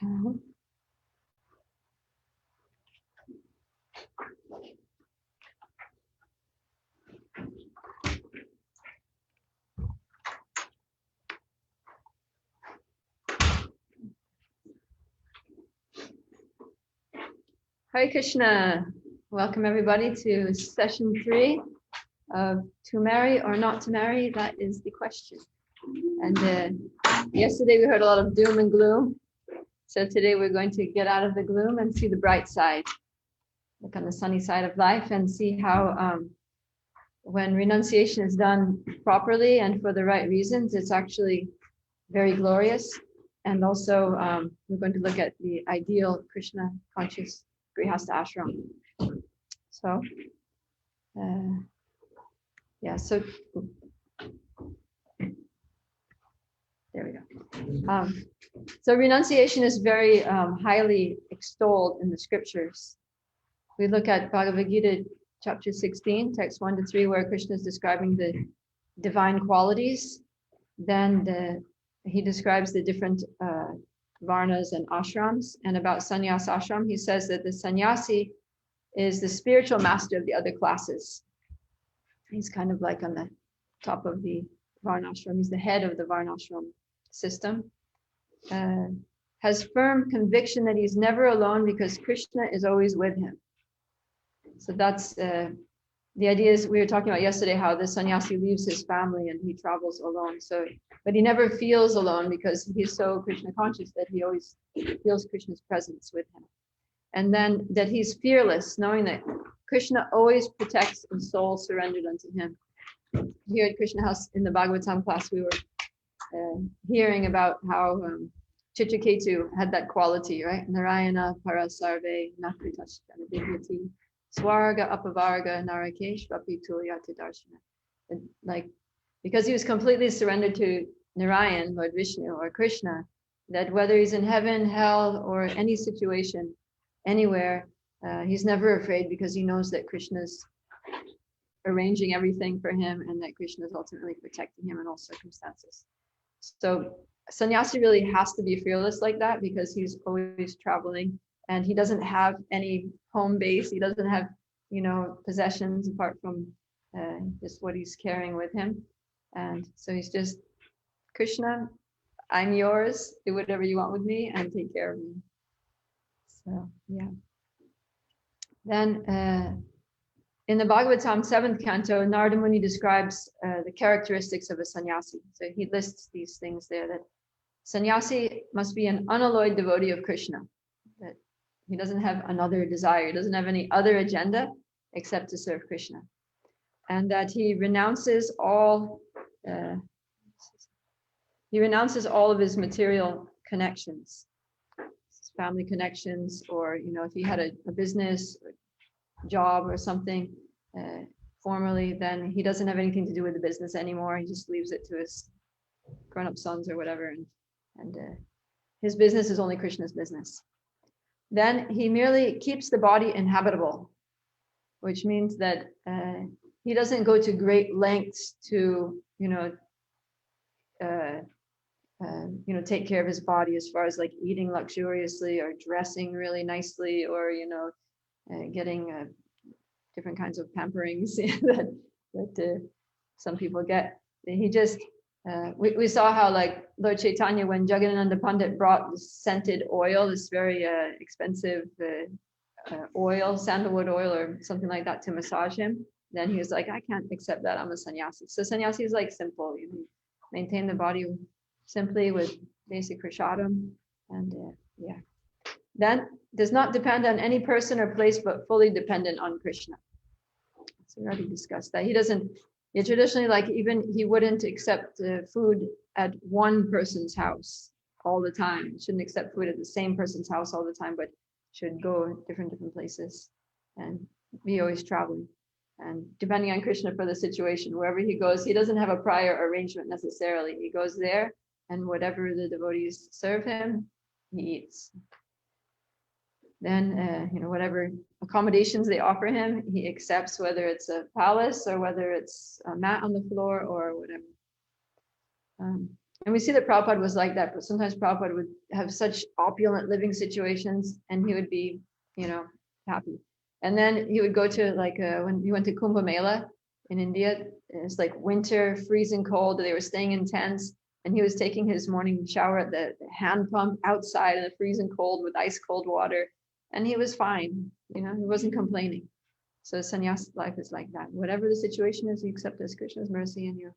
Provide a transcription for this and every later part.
Hare Krishna. Welcome everybody to session 3 of To Marry or Not to Marry. That is the question. And yesterday we heard a lot of doom and gloom. So today we're going to get out of the gloom and see the bright side. Look on the sunny side of life and see how when renunciation is done properly and for the right reasons, it's actually very glorious. And also we're going to look at the ideal Krishna conscious Grihastha ashram. So, so there we go. So renunciation is very highly extolled in the scriptures. We look at Bhagavad Gita chapter 16, text 1 to 3, where Krishna is describing the divine qualities. Then he describes the different varnas and ashrams. And about Sannyas ashram, he says that the sannyasi is the spiritual master of the other classes. He's kind of like on the top of the varnashram. He's the head of the varnashram system. Has firm conviction that he's never alone because Krishna is always with him. So that's the idea. Is we were talking about yesterday how the sannyasi leaves his family and he travels alone. So, but he never feels alone because he's so Krishna conscious that he always feels Krishna's presence with him. And then that he's fearless, knowing that Krishna always protects a soul surrendered unto him. Here at Krishna House in the Bhagavatam class, we were hearing about how Chitraketu had that quality, right? Narayana parasarve nakritashkana divyati swarga apavarga narakesh vapi tulyati darshana. Like, because he was completely surrendered to Narayan, Lord Vishnu, or Krishna, that whether he's in heaven, hell, or any situation, anywhere, he's never afraid because he knows that Krishna's arranging everything for him and that Krishna is ultimately protecting him in all circumstances. So sannyasi really has to be fearless like that because he's always traveling and he doesn't have any home base. He doesn't have, possessions apart from just what he's carrying with him. And so he's just, Krishna, I'm yours. Do whatever you want with me and take care of me. So, yeah. Then in the Bhagavatam 7th canto, Narada Muni describes the characteristics of a sannyasi. So he lists these things there, that sannyasi must be an unalloyed devotee of Krishna, that he doesn't have another desire, he doesn't have any other agenda except to serve Krishna. And that he renounces all of his material connections, his family connections, or if he had a business or job or something formerly, then he doesn't have anything to do with the business anymore. He just leaves it to his grown-up sons or whatever, and his business is only Krishna's business. Then he merely keeps the body inhabitable, which means that he doesn't go to great lengths to take care of his body, as far as like eating luxuriously or dressing really nicely, or getting different kinds of pamperings that some people get. He just we saw how, like, Lord Caitanya, when Jagadananda Pandit brought this scented oil, this very expensive oil, sandalwood oil or something like that, to massage him, then he was like, I can't accept that, I'm a sannyasi. So sannyasi is like simple, maintain the body simply with basic prasadam, and then does not depend on any person or place, but fully dependent on Krishna. So we already discussed that. He doesn't, traditionally, like, even he wouldn't accept food at one person's house all the time. He shouldn't accept food at the same person's house all the time, but should go different places and be always traveling. And depending on Krishna for the situation, wherever he goes, he doesn't have a prior arrangement necessarily. He goes there, and whatever the devotees serve him, he eats. Then, whatever accommodations they offer him, he accepts, whether it's a palace or whether it's a mat on the floor or whatever. And we see that Prabhupada was like that, but sometimes Prabhupada would have such opulent living situations and he would be, happy. And then he would go to when he went to Kumbh Mela in India, it's like winter, freezing cold. They were staying in tents and he was taking his morning shower at the hand pump outside in the freezing cold with ice cold water. And he was fine, he wasn't complaining. So sannyas life is like that. Whatever the situation is, you accept as Krishna's mercy and you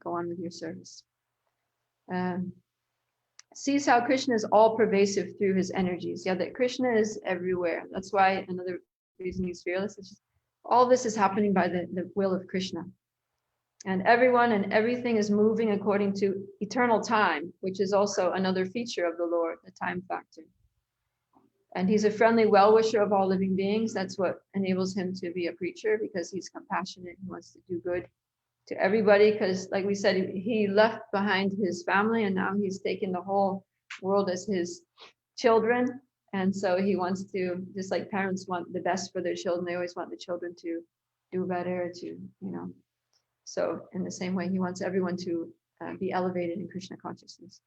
go on with your service. Sees how Krishna is all pervasive through his energies. Yeah, that Krishna is everywhere. That's why another reason he's fearless is just, all this is happening by the will of Krishna. And everyone and everything is moving according to eternal time, which is also another feature of the Lord, the time factor. And he's a friendly well-wisher of all living beings. That's what enables him to be a preacher, because he's compassionate. He wants to do good to everybody, because like we said, he left behind his family and now he's taken the whole world as his children. And so he wants to, just like parents want the best for their children, they always want the children to do better, so in the same way, he wants everyone to be elevated in Krishna consciousness.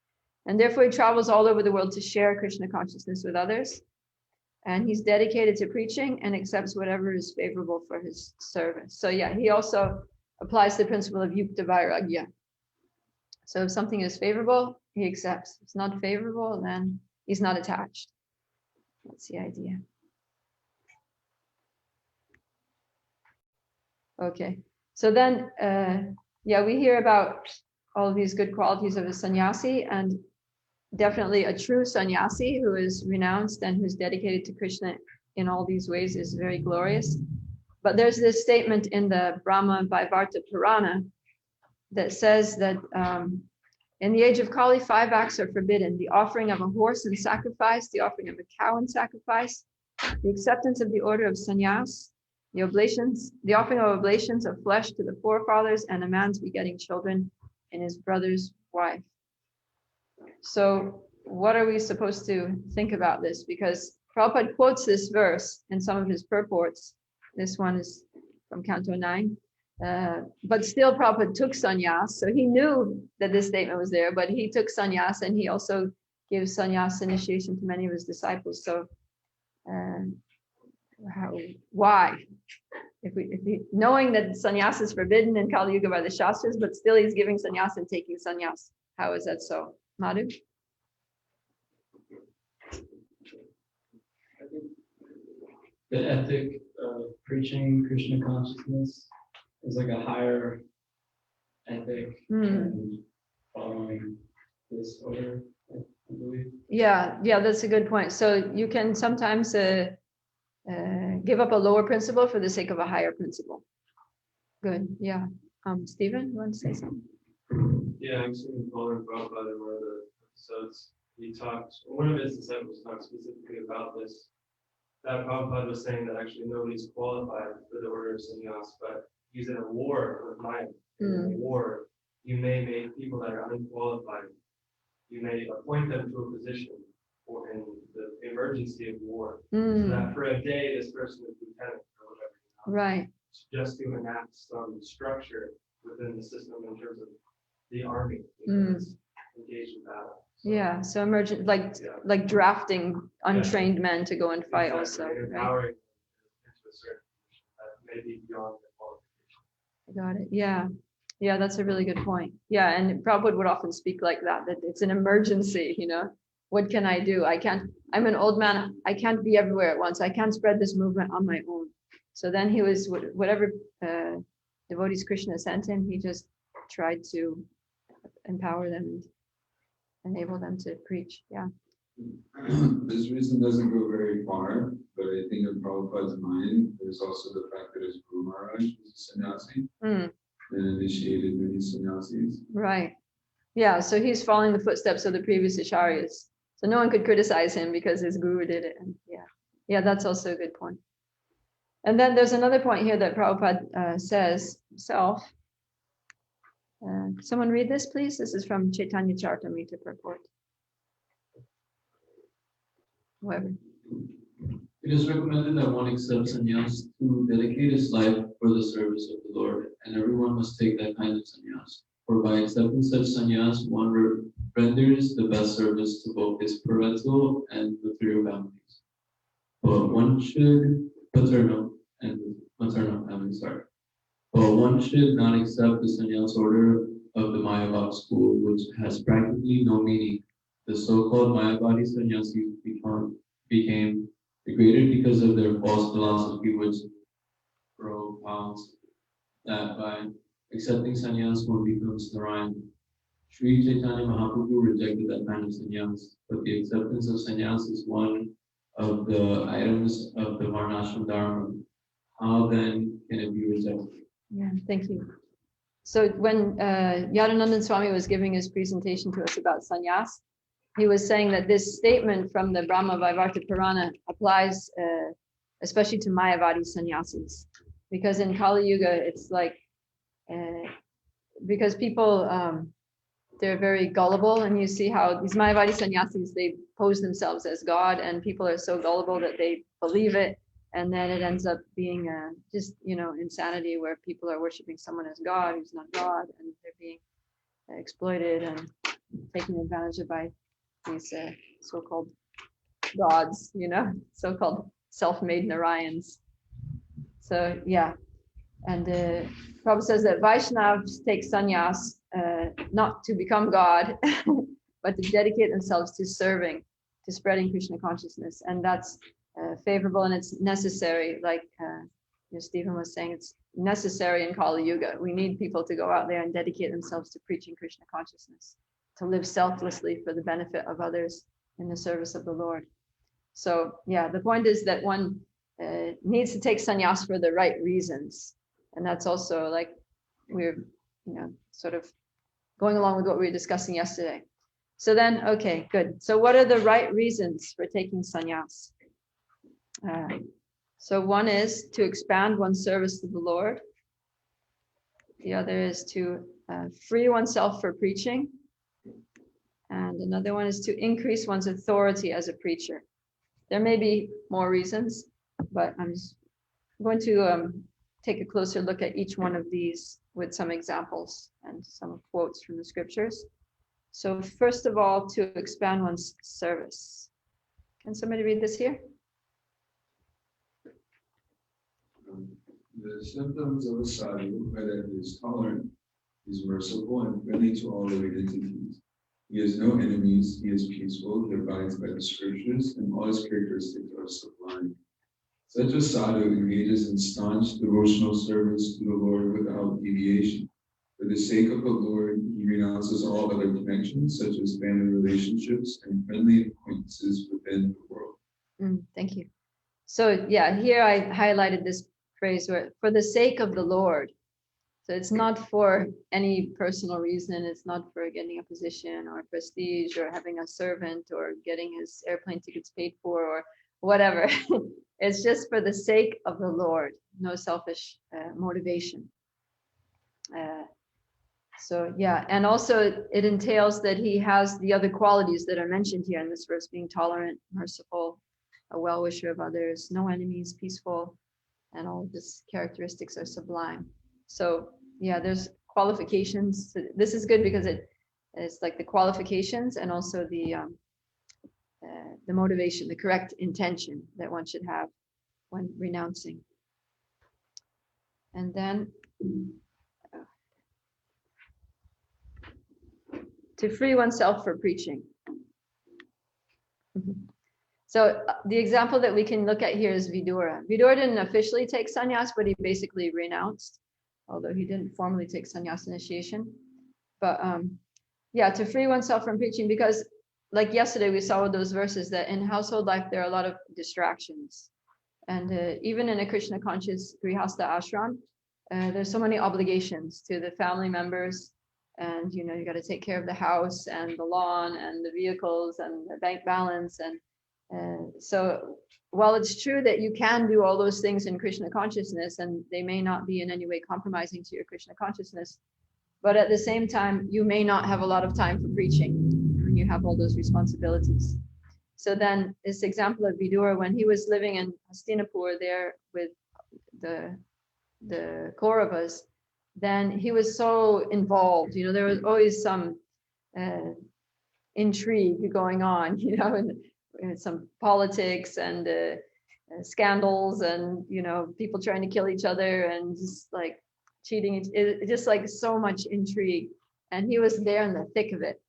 And therefore he travels all over the world to share Krishna consciousness with others. And he's dedicated to preaching and accepts whatever is favorable for his service. So yeah, he also applies the principle of yukta vairagya. So if something is favorable, he accepts. If it's not favorable, then he's not attached. That's the idea. Okay. So then, we hear about all of these good qualities of a sannyasi, and definitely a true sannyasi who is renounced and who's dedicated to Krishna in all these ways is very glorious. But there's this statement in the Brahma Vaivarta Purana that says that in the age of Kali, 5 acts are forbidden: the offering of a horse in sacrifice, the offering of a cow in sacrifice, the acceptance of the order of sannyas, the offering of oblations of flesh to the forefathers, and a man's begetting children in his brother's wife. So what are we supposed to think about this? Because Prabhupada quotes this verse in some of his purports. This one is from Canto 9. But still Prabhupada took sannyas. So he knew that this statement was there, but he took sannyas, and he also gave sannyas initiation to many of his disciples. So why? If he, knowing that sannyas is forbidden in Kali Yuga by the Shastras, but still he's giving sannyas and taking sannyas. How is that so? Madhu? I think the ethic of preaching Krishna consciousness is like a higher ethic than following this order, I believe. Yeah, that's a good point. So you can sometimes give up a lower principle for the sake of a higher principle. Good. Yeah. Stephen, you want to say something? Yeah, I'm seeing following Prabhupada in one of the episodes. One of his disciples talked specifically about this. That Prabhupada was saying that actually nobody's qualified for the order of sannyas, but he's in a war with Maya. In a war, you may make people that are unqualified, you may appoint them to a position or in the emergency of war. So that for a day, this person is lieutenant or whatever. Right. Just to enact some structure within the system in terms of the army engaged in battle. So, yeah, so emergent, like drafting untrained men to go and fight also. And empowering them into a certain position that may be beyond their qualification. I got it. Yeah, that's a really good point. Yeah, and Prabhupada would often speak like that it's an emergency, What can I do? I'm an old man. I can't be everywhere at once. I can't spread this movement on my own. So then he was, whatever devotees Krishna sent him, he just tried to empower them and enable them to preach. Yeah. This reason doesn't go very far, but I think in Prabhupada's mind, there's also the fact that his Guru Maharaj was a sannyasi and initiated many sannyasis. Right. Yeah, so he's following the footsteps of the previous acharyas. So no one could criticize him because his guru did it. And yeah, that's also a good point. And then there's another point here that Prabhupada says himself. Someone read this, please. This is from Caitanya Charitamrita purport. Whoever. It is recommended that one accept sannyas to dedicate his life for the service of the Lord, and everyone must take that kind of sannyas. For by accepting such sannyas, one renders the best service to both his parental and material families. But one should maternal families, sorry. But one should not accept the sannyas order of the Mayavada school, which has practically no meaning. The so-called Mayavadi sannyasis became degraded because of their false philosophy, which propounds that by accepting sannyas one becomes Narayan. Sri Caitanya Mahaprabhu rejected that kind of sannyas, but the acceptance of sannyas is one of the items of the Varnashram Dharma. How then can it be rejected? Yeah, thank you. So when Yadanandan Swami was giving his presentation to us about sannyas, he was saying that this statement from the Brahma Vaivarta Purana applies especially to Mayavadi sannyasis, because in Kali Yuga it's like because people they're very gullible, and you see how these Mayavadi sannyasis, they pose themselves as God, and people are so gullible that they believe it, and then it ends up being just insanity where people are worshiping someone as God who's not God, and they're being exploited and taken advantage of by these so-called gods, so-called self-made Narayans. So yeah, and Prabhupada says that Vaishnavas take sannyas not to become God, but to dedicate themselves to serving, to spreading Krishna consciousness, and that's favorable and it's necessary. Like Stephen was saying, it's necessary in Kali Yuga. We need people to go out there and dedicate themselves to preaching Krishna consciousness, to live selflessly for the benefit of others in the service of the Lord. So yeah, the point is that one needs to take sannyas for the right reasons, and that's also like we're sort of going along with what we were discussing yesterday. So then, okay, good. So what are the right reasons for taking sannyas? So one is to expand one's service to the Lord. The other is to free oneself for preaching. And another one is to increase one's authority as a preacher. There may be more reasons, but I'm just going to take a closer look at each one of these with some examples and some quotes from the scriptures. So first of all, to expand one's service. Can somebody read this here? The symptoms of a sadhu are that he is tolerant, he is merciful and friendly to all living entities. He has no enemies, he is peaceful, he abides by the scriptures, and all his characteristics are sublime. Such a sadhu engages in staunch devotional service to the Lord without deviation. For the sake of the Lord, he renounces all other connections, such as family relationships and friendly acquaintances within the world. Thank you. So yeah, here I highlighted this phrase where for the sake of the Lord. So it's not for any personal reason. It's not for getting a position or prestige or having a servant or getting his airplane tickets paid for or whatever. It's just for the sake of the Lord. No selfish motivation. So yeah, and also it entails that he has the other qualities that are mentioned here in this verse, being tolerant, merciful, a well-wisher of others, no enemies, peaceful, and all of these characteristics are sublime. So yeah, there's qualifications. So this is good because it's like the qualifications and also the motivation, the correct intention that one should have when renouncing. And then to free oneself for preaching. So the example that we can look at here is Vidura. Vidura didn't officially take sannyas, but he basically renounced, although he didn't formally take sannyas initiation. But yeah, to free oneself from preaching, because like yesterday we saw with those verses that in household life there are a lot of distractions. And even in a Krishna conscious Grihastha ashram, there's so many obligations to the family members. And you got to take care of the house and the lawn and the vehicles and the bank balance. And so while it's true that you can do all those things in Krishna consciousness, and they may not be in any way compromising to your Krishna consciousness, but at the same time, you may not have a lot of time for preaching when you have all those responsibilities. So then this example of Vidura, when he was living in Hastinapur there with the Kauravas, then he was so involved. There was always some intrigue going on, and some politics and scandals and, people trying to kill each other and just like cheating, just like so much intrigue. And he was there in the thick of it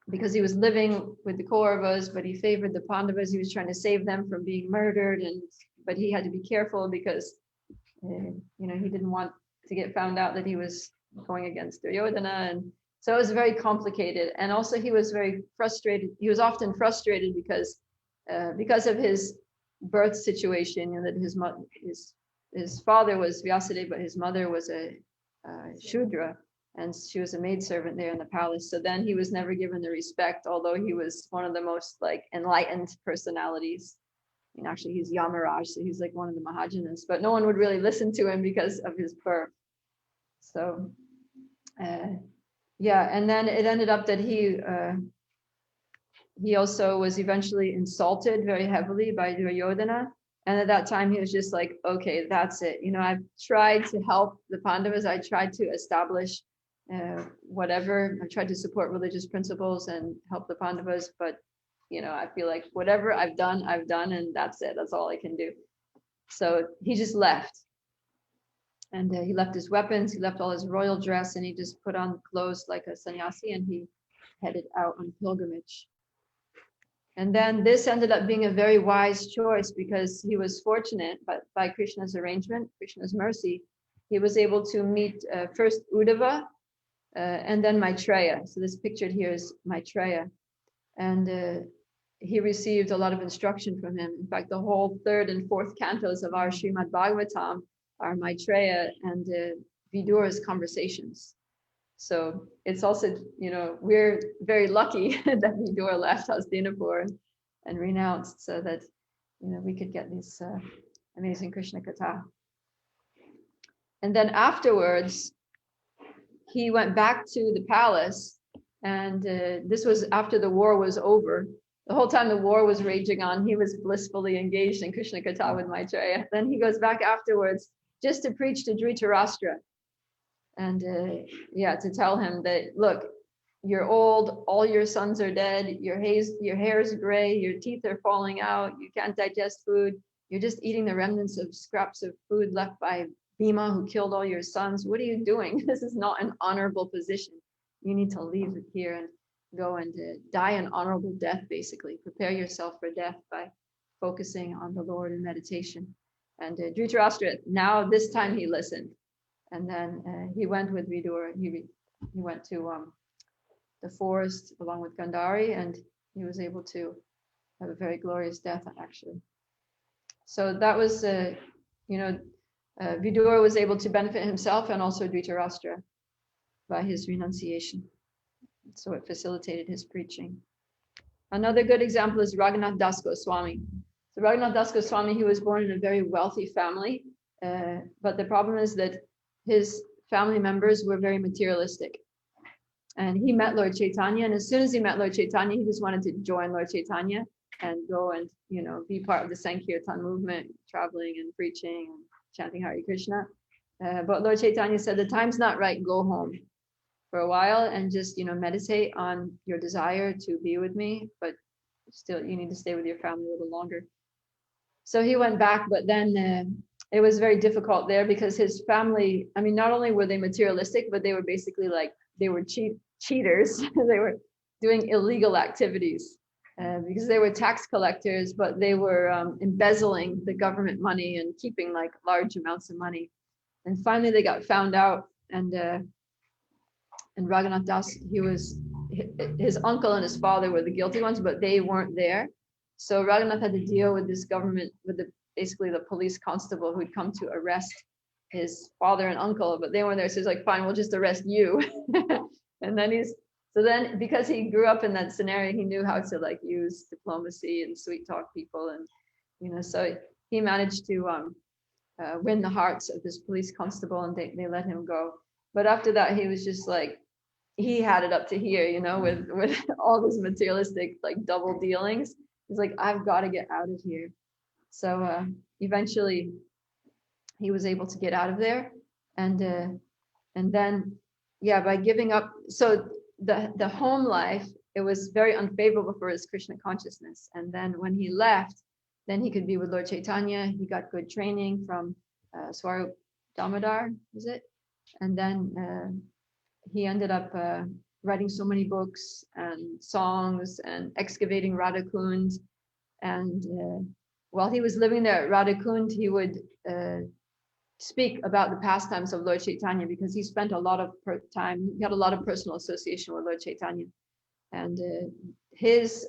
because he was living with the Kauravas, but he favored the Pandavas. He was trying to save them from being murdered, but he had to be careful because, he didn't want to get found out that he was going against Duryodhana. And so it was very complicated. And also he was very frustrated. He was often frustrated because of his birth situation, that his father was Vyasadeva, but his mother was a Shudra, and she was a maidservant there in the palace. So then he was never given the respect, although he was one of the most like enlightened personalities. Actually, he's Yamaraj, so he's like one of the Mahajanas, but no one would really listen to him because of his birth. So, and then it ended up that he also was eventually insulted very heavily by Duryodhana. And at that time, he was just like, okay, that's it. I've tried to help the Pandavas. I tried to establish whatever. I tried to support religious principles and help the Pandavas, but I feel like whatever I've done, and that's it. That's all I can do. So he just left. And he left his weapons, he left all his royal dress, and he just put on clothes like a sannyasi, and he headed out on pilgrimage. And then this ended up being a very wise choice because he was fortunate, but by Krishna's arrangement, Krishna's mercy, he was able to meet first Uddhava and then Maitreya. So this pictured here is Maitreya. And he received a lot of instruction from him. In fact, the whole third and fourth cantos of our Srimad Bhagavatam are Maitreya and Vidura's conversations. So it's also, we're very lucky that Vidura left Hastinapur and renounced so that, we could get these amazing Krishna Katha. And then afterwards, he went back to the palace, and this was after the war was over. The whole time the war was raging on, he was blissfully engaged in Krishna Katha with Maitreya. Then he goes back afterwards just to preach to Dhritarashtra. And to tell him that, look, you're old, all your sons are dead, your hair is gray, your teeth are falling out, you can't digest food, you're just eating the remnants of scraps of food left by Bhima, who killed all your sons. What are you doing? This is not an honorable position. You need to leave it here and go and die an honorable death, basically. Prepare yourself for death by focusing on the Lord in meditation. And Dhritarashtra, now this time he listened. And then he went with Vidura. He went to the forest along with Gandhari, and he was able to have a very glorious death, actually. So that was, Vidura was able to benefit himself and also Dhritarashtra by his renunciation. So it facilitated his preaching. Another good example is Raghunath Das Goswami. So Raghunath Das Goswami, he was born in a very wealthy family, but the problem is that his family members were very materialistic. And he met Lord Caitanya, and as soon as he met Lord Caitanya, he just wanted to join Lord Caitanya and go and, be part of the Sankirtan movement, traveling and preaching and chanting Hare Krishna. But Lord Caitanya said, the time's not right, go home for a while and just, meditate on your desire to be with me, but still you need to stay with your family a little longer. So he went back, but then it was very difficult there because his family, not only were they materialistic, but they were basically they were cheaters. They were doing illegal activities because they were tax collectors, but they were embezzling the government money and keeping large amounts of money. And finally they got found out, and Raghunath Das, his uncle and his father were the guilty ones, but they weren't there. So Raghunath had to deal with this government, with basically the police constable who'd come to arrest his father and uncle, but they weren't there. So he's like, fine, we'll just arrest you. And then because he grew up in that scenario, he knew how to use diplomacy and sweet talk people. And, so he managed to win the hearts of this police constable, and they let him go. But after that, he was just he had it up to here, with all this materialistic, double dealings. He's like, I've got to get out of here. So eventually he was able to get out of there. And And then, yeah, by giving up, so the home life, it was very unfavorable for his Krishna consciousness. And then when he left, then he could be with Lord Chaitanya. He got good training from Swarup Damodar, is it? And then he ended up writing so many books and songs and excavating Radha Kund. And while he was living there at Radha Kund, he would speak about the pastimes of Lord Chaitanya, because he spent a lot of time, he had a lot of personal association with Lord Chaitanya. And his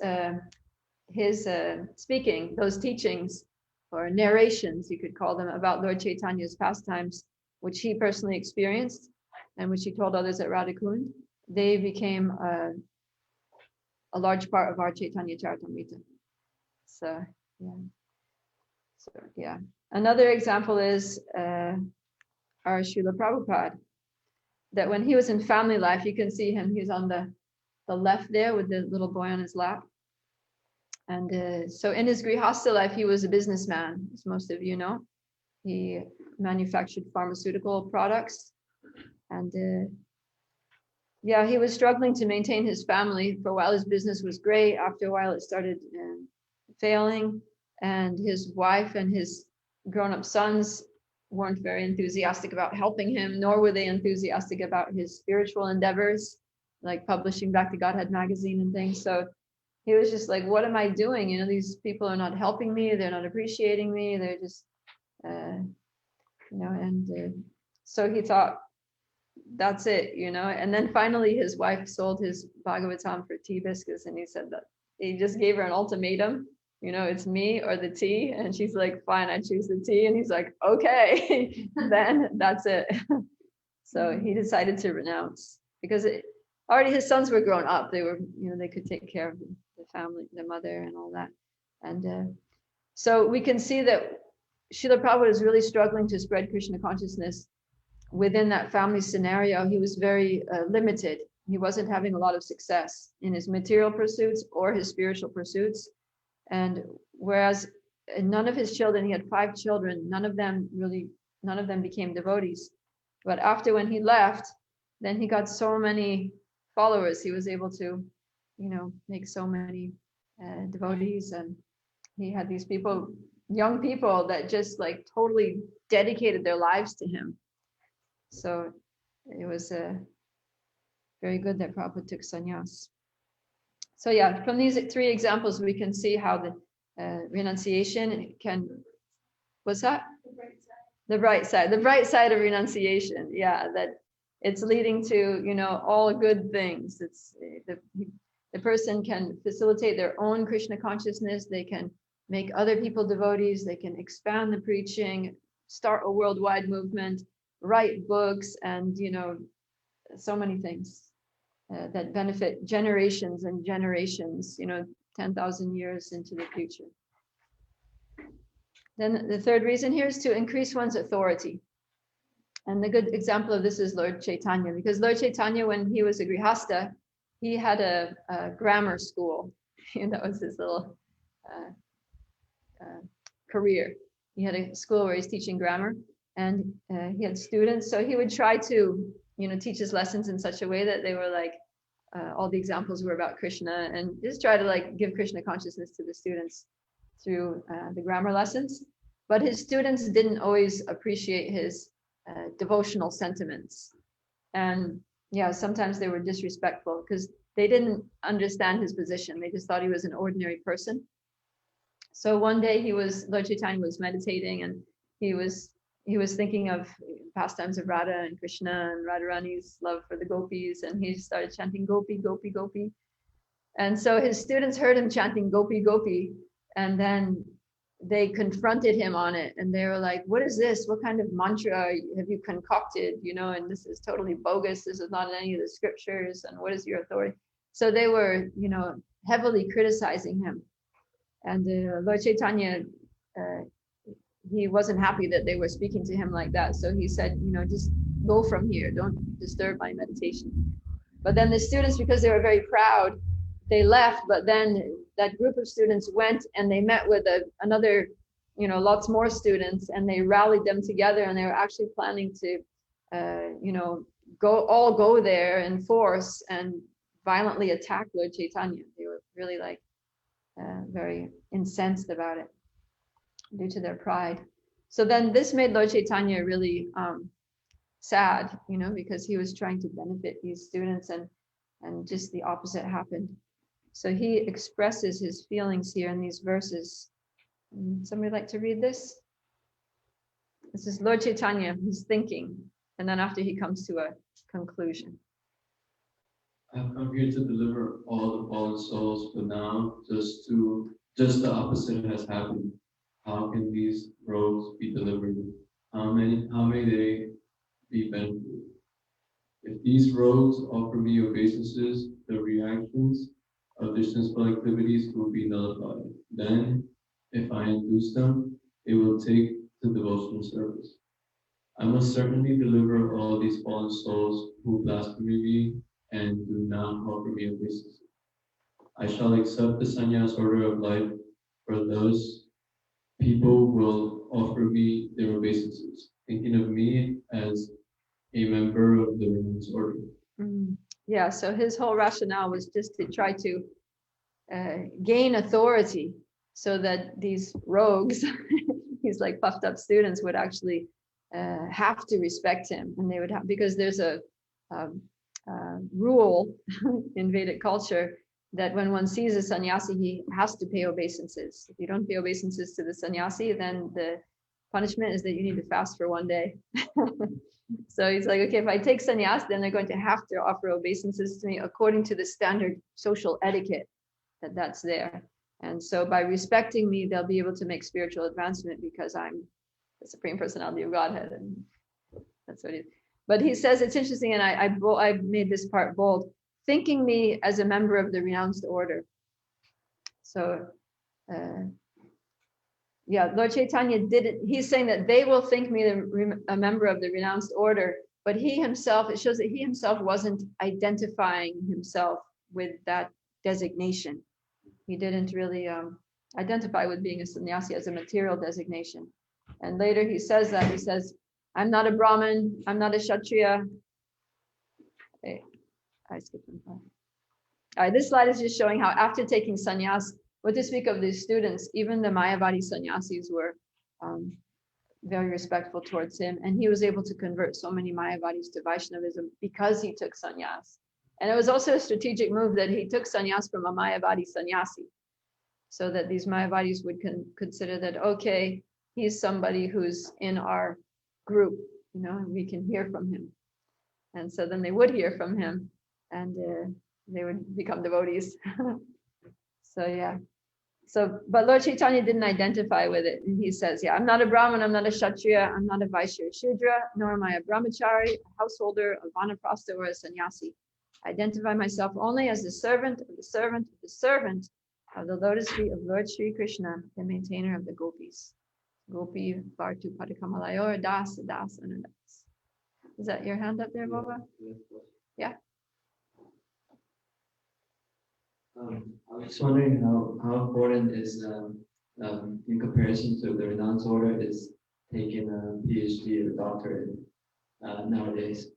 speaking, those teachings or narrations, you could call them, about Lord Chaitanya's pastimes, which he personally experienced and which he told others at Radha Kund, they became a large part of our Chaitanya Charitamrita. So yeah. Another example is our Srila Prabhupada, that when he was in family life, you can see him, he's on the left there with the little boy on his lap. And so in his Grihastha life, he was a businessman, as most of you know. He manufactured pharmaceutical products. And yeah, he was struggling to maintain his family. For a while, his business was great. After a while, it started failing. And his wife and his grown-up sons weren't very enthusiastic about helping him, nor were they enthusiastic about his spiritual endeavors, like publishing Back to Godhead magazine and things. So he was just like, what am I doing? You know, these people are not helping me. They're not appreciating me. They're just, so he thought, that's it, And then finally his wife sold his Bhagavatam for tea biscuits. And he said that he just gave her an ultimatum. It's me or the tea. And she's like, fine, I choose the tea. And he's like, okay, then that's it. So he decided to renounce, because already his sons were grown up. They were, they could take care of the family, the mother and all that. And so we can see that Srila Prabhupada is really struggling to spread Krishna consciousness within that family scenario. He was very limited. He wasn't having a lot of success in his material pursuits or his spiritual pursuits. And whereas none of his children, he had 5 children, none of them became devotees. But after when he left, then he got so many followers. He was able to, make so many devotees. And he had these people, young people, that just like totally dedicated their lives to him. So it was very good that Prabhupada took sannyas. So yeah, from these 3 examples, we can see how the renunciation can, what's that? The bright side of renunciation. Yeah, that it's leading to, all good things. It's the person can facilitate their own Krishna consciousness. They can make other people devotees. They can expand the preaching, start a worldwide movement, write books, and, so many things. That benefit generations and generations, 10,000 years into the future. Then the third reason here is to increase one's authority. And the good example of this is Lord Chaitanya, because Lord Chaitanya, when he was a Grihastha, he had a grammar school. That was his little career. He had a school where he's teaching grammar, and he had students. So he would try to teach his lessons in such a way that they were like, all the examples were about Krishna, and just try to like give Krishna consciousness to the students through the grammar lessons. But his students didn't always appreciate his devotional sentiments. And yeah, sometimes they were disrespectful because they didn't understand his position. They just thought he was an ordinary person. So one day Lord Chaitanya was meditating, and he was thinking of pastimes of Radha and Krishna and Radharani's love for the gopis, and he started chanting Gopi, Gopi, Gopi. And so his students heard him chanting Gopi, Gopi, and then they confronted him on it, and they were like, what is this? What kind of mantra have you concocted? And this is totally bogus. This is not in any of the scriptures, and what is your authority? So they were, heavily criticizing him. And Lord Chaitanya, he wasn't happy that they were speaking to him like that. So he said, just go from here. Don't disturb my meditation. But then the students, because they were very proud, they left. But then that group of students went and they met with another, lots more students, and they rallied them together, and they were actually planning to, go there in force and violently attack Lord Caitanya. They were really like very incensed about it due to their pride. So then this made Lord Caitanya really sad, because he was trying to benefit these students, and just the opposite happened. So he expresses his feelings here in these verses. Somebody like to read this? This is Lord Caitanya, he's thinking, and then after he comes to a conclusion. I've come here to deliver all the fallen souls, but now just the opposite has happened. How can these rogues be delivered? How may they be benefited? If these rogues offer me obeisances, the reactions of their sensible activities will be nullified. Then, if I induce them, they will take to devotional service. I must certainly deliver all these fallen souls who blaspheme me and do not offer me obeisances. I shall accept the Sannyas order of life, for those people will offer me their obeisances, thinking of me as a member of the renounced order. Yeah, so his whole rationale was just to try to gain authority so that these rogues, these like puffed up students, would actually have to respect him, and they would have, because there's a rule in Vedic culture that when one sees a sannyasi, he has to pay obeisances. If you don't pay obeisances to the sannyasi, then the punishment is that you need to fast for 1 day. So he's like, okay, if I take sannyas, then they're going to have to offer obeisances to me according to the standard social etiquette that's there. And so by respecting me, they'll be able to make spiritual advancement because I'm the Supreme Personality of Godhead. And that's what it is. But he says, it's interesting, and I made this part bold, thinking me as a member of the renounced order. So, yeah, Lord Caitanya he's saying that they will think me a member of the renounced order, but he himself, it shows that he himself wasn't identifying himself with that designation. He didn't really identify with being a sannyasi as a material designation. And later he says that, he says, I'm not a Brahmin, I'm not a Kshatriya. Okay, I skipped one part. All right, this slide is just showing how after taking sannyas, what to speak of these students, even the Mayavadi sannyasis were very respectful towards him. And he was able to convert so many Mayavadis to Vaishnavism because he took sannyas. And it was also a strategic move that he took sannyas from a Mayavadi sannyasi, so that these Mayavadis would consider that, okay, he's somebody who's in our group, and we can hear from him. And so then they would hear from him, and they would become devotees. So yeah. So, but Lord Caitanya didn't identify with it. And he says, yeah, I'm not a Brahmin, I'm not a Kshatriya, I'm not a Vaishya or Shudra, nor am I a Brahmachari, a householder, a Vanaprastha, or a sannyasi. I identify myself only as the servant of the servant of the servant of the lotus feet of Lord Sri Krishna, the maintainer of the gopis. Gopi Vartu Padakamalayur Das Das Anadas. Is that your hand up there, Baba? Yeah. I was just wondering how important is in comparison to the renounced order is taking a PhD or doctorate nowadays.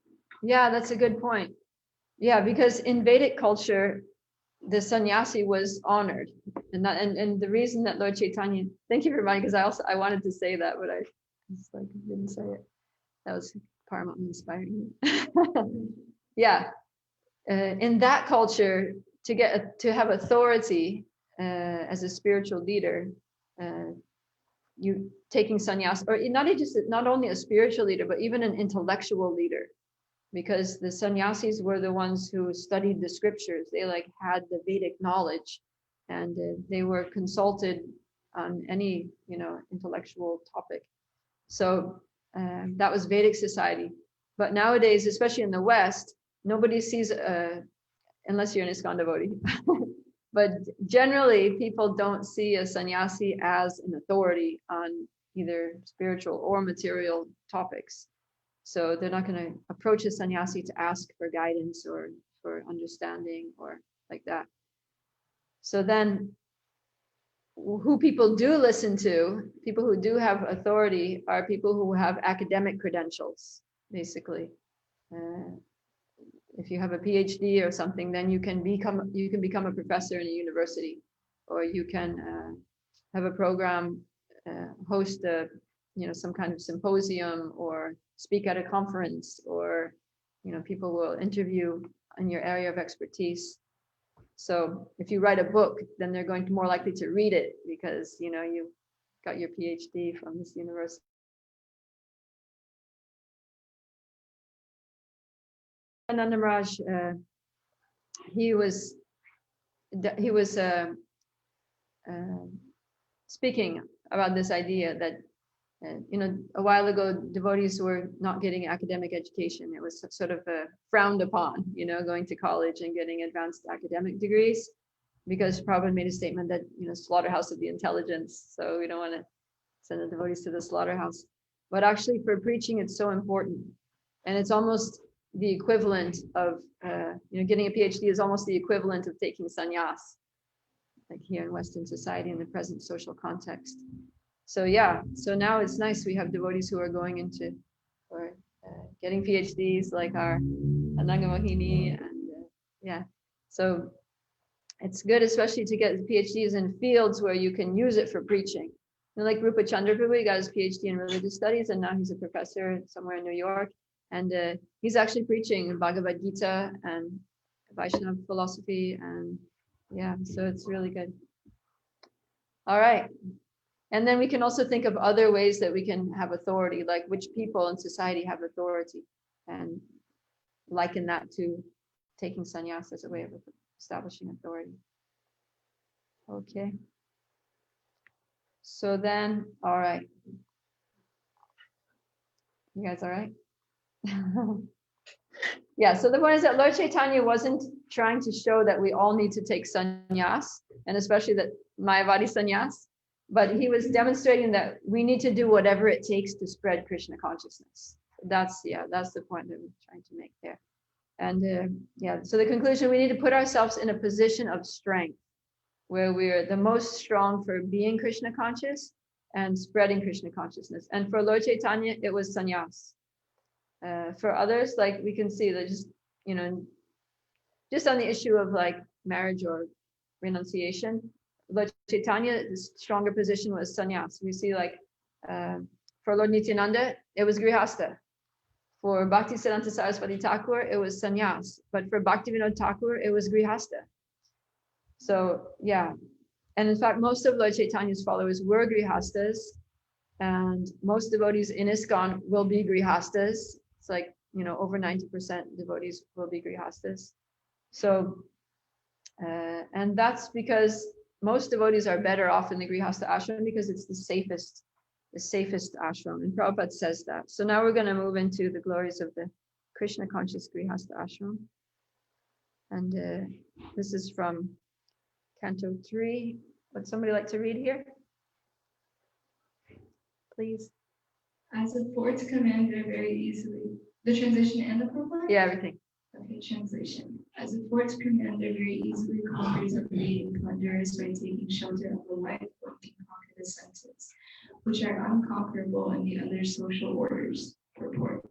Yeah, that's a good point. Yeah, because in Vedic culture, the sannyasi was honored, and the reason that Lord Caitanya, thank you for reminding, because I wanted to say that, but I just like didn't say it. That was Paramatma inspiring. Yeah, in that culture, to have authority as a spiritual leader, you taking sannyas, or not only a spiritual leader, but even an intellectual leader. Because the sannyasis were the ones who studied the scriptures. They had the Vedic knowledge, and they were consulted on any intellectual topic. So that was Vedic society. But nowadays, especially in the West, nobody sees unless you're an ISKCON devotee. But generally, people don't see a sannyasi as an authority on either spiritual or material topics. So they're not going to approach a sannyasi to ask for guidance or for understanding or like that. So then who people do listen to, people who do have authority, are people who have academic credentials, basically. if you have a PhD or something, then you can become a professor in a university, or you can have a program, host some kind of symposium, or speak at a conference, or people will interview in your area of expertise. So if you write a book, then they're going to more likely to read it because you got your PhD from this university. Nanda Maharaj, he was speaking about this idea that a while ago devotees were not getting academic education. It was sort of frowned upon, going to college and getting advanced academic degrees, because Prabhupada made a statement that slaughterhouse of the intelligence, so we don't want to send the devotees to the slaughterhouse. But actually for preaching it's so important, and it's almost the equivalent of getting a PhD is almost the equivalent of taking sannyas, like here in Western society in the present social context. So yeah, so now it's nice we have devotees who are going into or getting PhDs, like our Ananga Mohini, and so it's good, especially to get PhDs in fields where you can use it for preaching. Like Rupa Chandra Prabhu, he got his PhD in religious studies, and now he's a professor somewhere in New York, and he's actually preaching Bhagavad Gita and Vaishnava philosophy, and so it's really good. All right. And then we can also think of other ways that we can have authority, like which people in society have authority, and liken that to taking sannyas as a way of establishing authority. Okay. So then, all right. You guys all right? Yeah, so the point is that Lord Caitanya wasn't trying to show that we all need to take sannyas, and especially that Mayavadi sannyas, but he was demonstrating that we need to do whatever it takes to spread Krishna consciousness. That's the point that we're trying to make there. And so the conclusion, we need to put ourselves in a position of strength where we're the most strong for being Krishna conscious and spreading Krishna consciousness. And for Lord Caitanya, it was sannyas. For others, like we can see that just on the issue of like marriage or renunciation, Lord Chaitanya's stronger position was sannyas. We see like for Lord Nityananda, it was grihastha. For Bhaktisiddhanta Saraswati Thakur, it was sannyas. But for Bhaktivinoda Thakur, it was grihastha. So yeah, and in fact, most of Lord Chaitanya's followers were grihastas, and most devotees in ISKCON will be grihastas. It's like over 90% devotees will be grihastas. So, and that's because most devotees are better off in the grihastha ashram because it's the safest ashram, and Prabhupada says that. So now we're going to move into the glories of the Krishna conscious grihastha ashram, and this is from Canto 3. Would somebody like to read here? Please. As a fourth commander, very easily. The translation and the purport? Yeah, everything. Okay, translation. As a fourth commander, very easily conquers a fleet and plunders by taking shelter of the life, one can conquer the senses, which are unconquerable in the other social orders. Purport.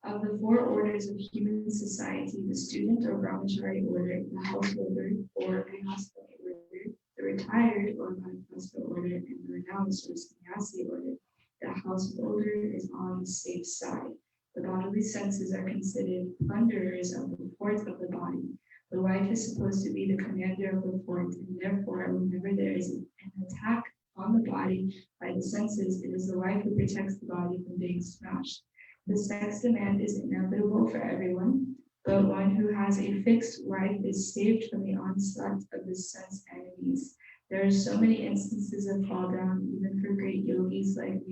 Of the four orders of human society, the student or brahmachari order, the householder or grihastha order, the retired or manifesta order, and the renounced or sannyasi order, the householder is on the safe side. The bodily senses are considered plunderers of the fort of the body. The wife is supposed to be the commander of the fort, and therefore, whenever there is an attack on the body by the senses, it is the wife who protects the body from being smashed. The sex demand is inevitable for everyone, but one who has a fixed wife is saved from the onslaught of the sense enemies. There are so many instances of fall down, even for great yogis like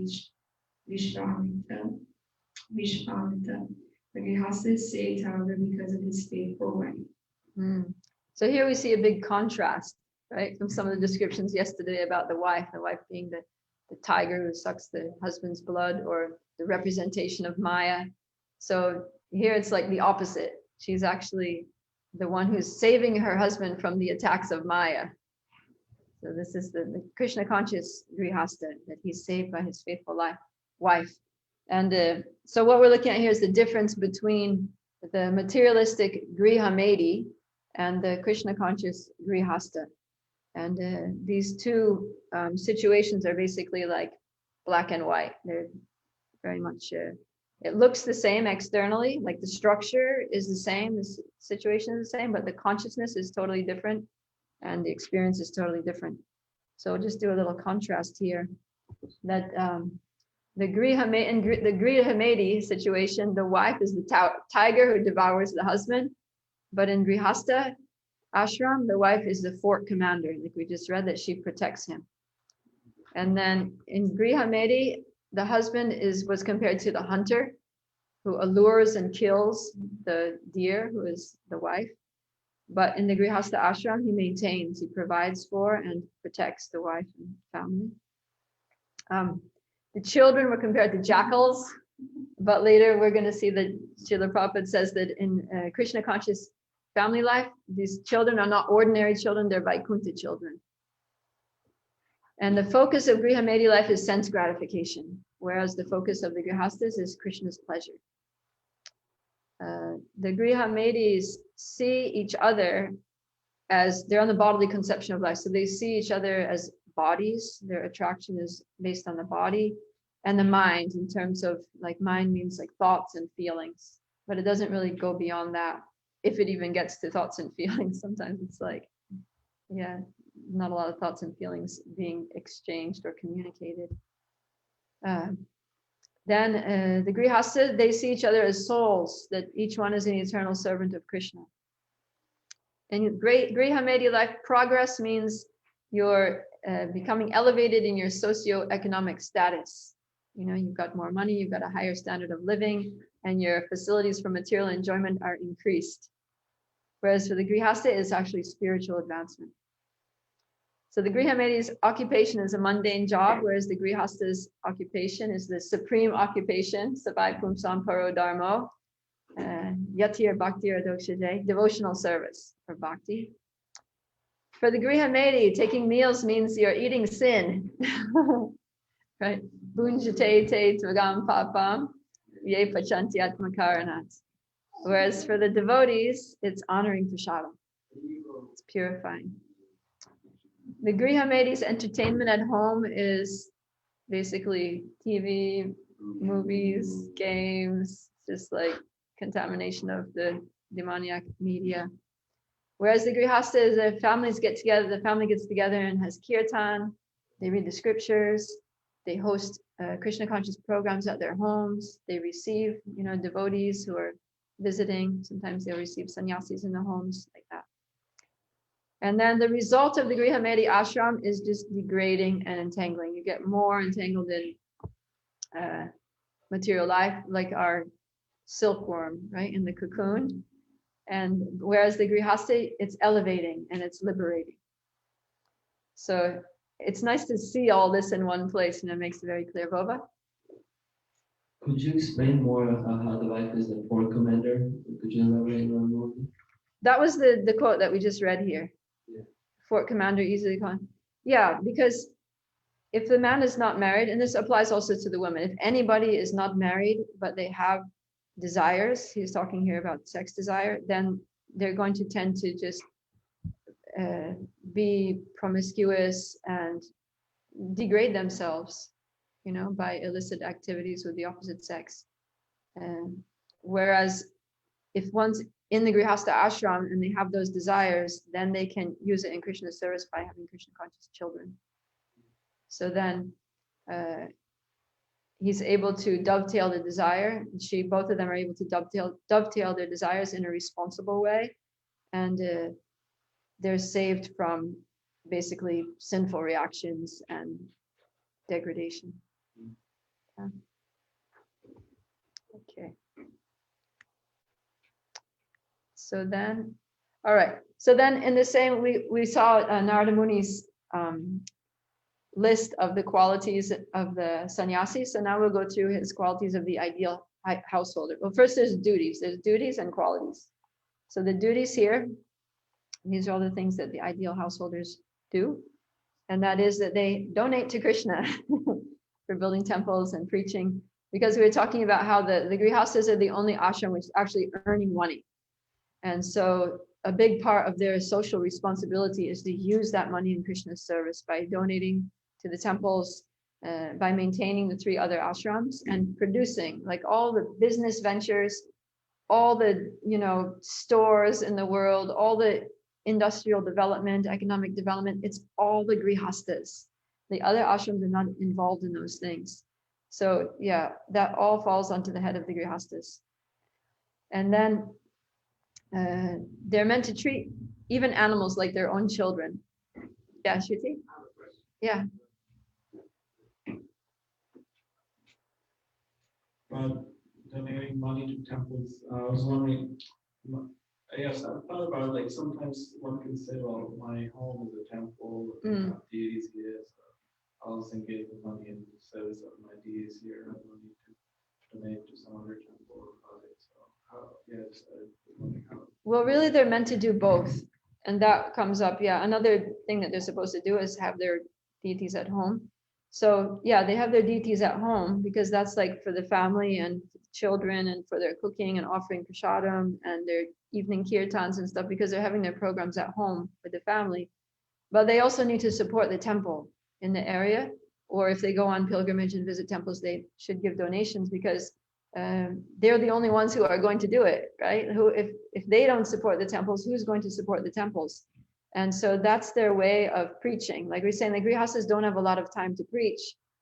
Vishvamitra. The grihastha is saved, however, because of his faithful wife. So here we see a big contrast, right, from some of the descriptions yesterday about the wife being the tiger who sucks the husband's blood, or the representation of Maya. So here it's like the opposite. She's actually the one who's saving her husband from the attacks of Maya. So this is the Krishna conscious grihastha, that he's saved by his faithful wife. And so what we're looking at here is the difference between the materialistic Grihamedi and the Krishna conscious Grihasta. And these two situations are basically like black and white. They're very much, it looks the same externally, like the structure is the same, the situation is the same, but the consciousness is totally different and the experience is totally different. So we'll just do a little contrast here. That the Grihamedi situation, the wife is the tiger who devours the husband, but in Grihasta ashram, the wife is the fort commander, like we just read, that she protects him. And then in Grihamedi, the husband was compared to the hunter who allures and kills the deer, who is the wife. But in the Grihasta ashram, he maintains, he provides for and protects the wife and family. The children were compared to jackals, but later we're going to see that Srila Prabhupada says that in Krishna conscious family life, these children are not ordinary children, they're Vaikuntha children. And the focus of Grihamedi life is sense gratification, whereas the focus of the Grihastas is Krishna's pleasure. The Grihamedis see each other as they're on the bodily conception of life. So they see each other as bodies. Their attraction is based on the body and the mind, in terms of like mind means like thoughts and feelings, but it doesn't really go beyond that. If it even gets to thoughts and feelings, sometimes it's like, yeah, not a lot of thoughts and feelings being exchanged or communicated. Then the Grihasta, they see each other as souls, that each one is an eternal servant of Krishna. And Grihamedi life progress means you're becoming elevated in your socio-economic status. You know, you've got more money, you've got a higher standard of living, and your facilities for material enjoyment are increased. Whereas for the Grihasta, it's actually spiritual advancement. So the Grihamedi's occupation is a mundane job, whereas the Grihasta's occupation is the supreme occupation, Savai Pumsam Paro Dharmo, Yatir Bhaktir Adokshade, devotional service for bhakti. For the Grihamedi, taking meals means you're eating sin. Right? Bunjate te tvagam papam, ye pachanti atmakaranat. Whereas for the devotees, it's honoring prasadam. It's purifying. The Grihamedi's entertainment at home is basically TV, movies, games, just like contamination of the demoniac media. Whereas the Grihasta is the families get together, the family gets together and has kirtan, they read the scriptures, they host Krishna conscious programs at their homes, they receive, you know, devotees who are visiting, sometimes they'll receive sannyasis in the homes, like that. And then the result of the Grihamedi ashram is just degrading and entangling. You get more entangled in material life, like our silkworm, right, in the cocoon. And whereas the Grihasta, it's elevating and it's liberating. So it's nice to see all this in one place, and it makes it very clear. Bova? Could you explain more about how the wife is the fort commander? Could you elaborate on more? That was the quote that we just read here. Yeah. Fort commander easily con. Yeah, because if the man is not married, and this applies also to the women, if anybody is not married, but they have desires, he's talking here about sex desire, then they're going to tend to just be promiscuous and degrade themselves, you know, by illicit activities with the opposite sex. Whereas if one's in the Grihasta ashram and they have those desires, then they can use it in Krishna's service by having Krishna conscious children. So then he's able to dovetail the desire. Both of them are able to dovetail their desires in a responsible way, and they're saved from basically sinful reactions and degradation. Yeah. Okay. So then, all right. So then in the same, we saw Narada Muni's list of the qualities of the sannyasi. So now we'll go through his qualities of the ideal householder. Well, first there's duties. There's duties and qualities. So the duties here, these are all the things that the ideal householders do. And that is that they donate to Krishna for building temples and preaching. because we were talking about how the grihastas are the only ashram which is actually earning money. And so a big part of their social responsibility is to use that money in Krishna's service by donating to the temples, by maintaining the 3 other ashrams, and producing like all the business ventures, all the stores in the world, all the industrial development, economic development. It's all the grihastas. The other ashrams are not involved in those things. So yeah, that all falls onto the head of the grihastas. And then they're meant to treat even animals like their own children. Yeah, Shruti? Yeah. Donating money to temples. I was wondering, yes, I thought about it, like sometimes one can say, well, my home is a temple, I have deities here, so I'll just engage the money in the service of my deities here. I don't need to donate to some other temple or project. So, yes, I was wondering how. Well, really, they're meant to do both. And that comes up, yeah. Another thing that they're supposed to do is have their deities at home. So yeah, they have their deities at home because that's like for the family and children and for their cooking and offering prasadam and their evening kirtans and stuff, because they're having their programs at home with the family. But they also need to support the temple in the area, or if they go on pilgrimage and visit temples, they should give donations because they're the only ones who are going to do it, right? Who, if they don't support the temples, who's going to support the temples? And so that's their way of preaching. Like we're saying, the grihastas don't have a lot of time to preach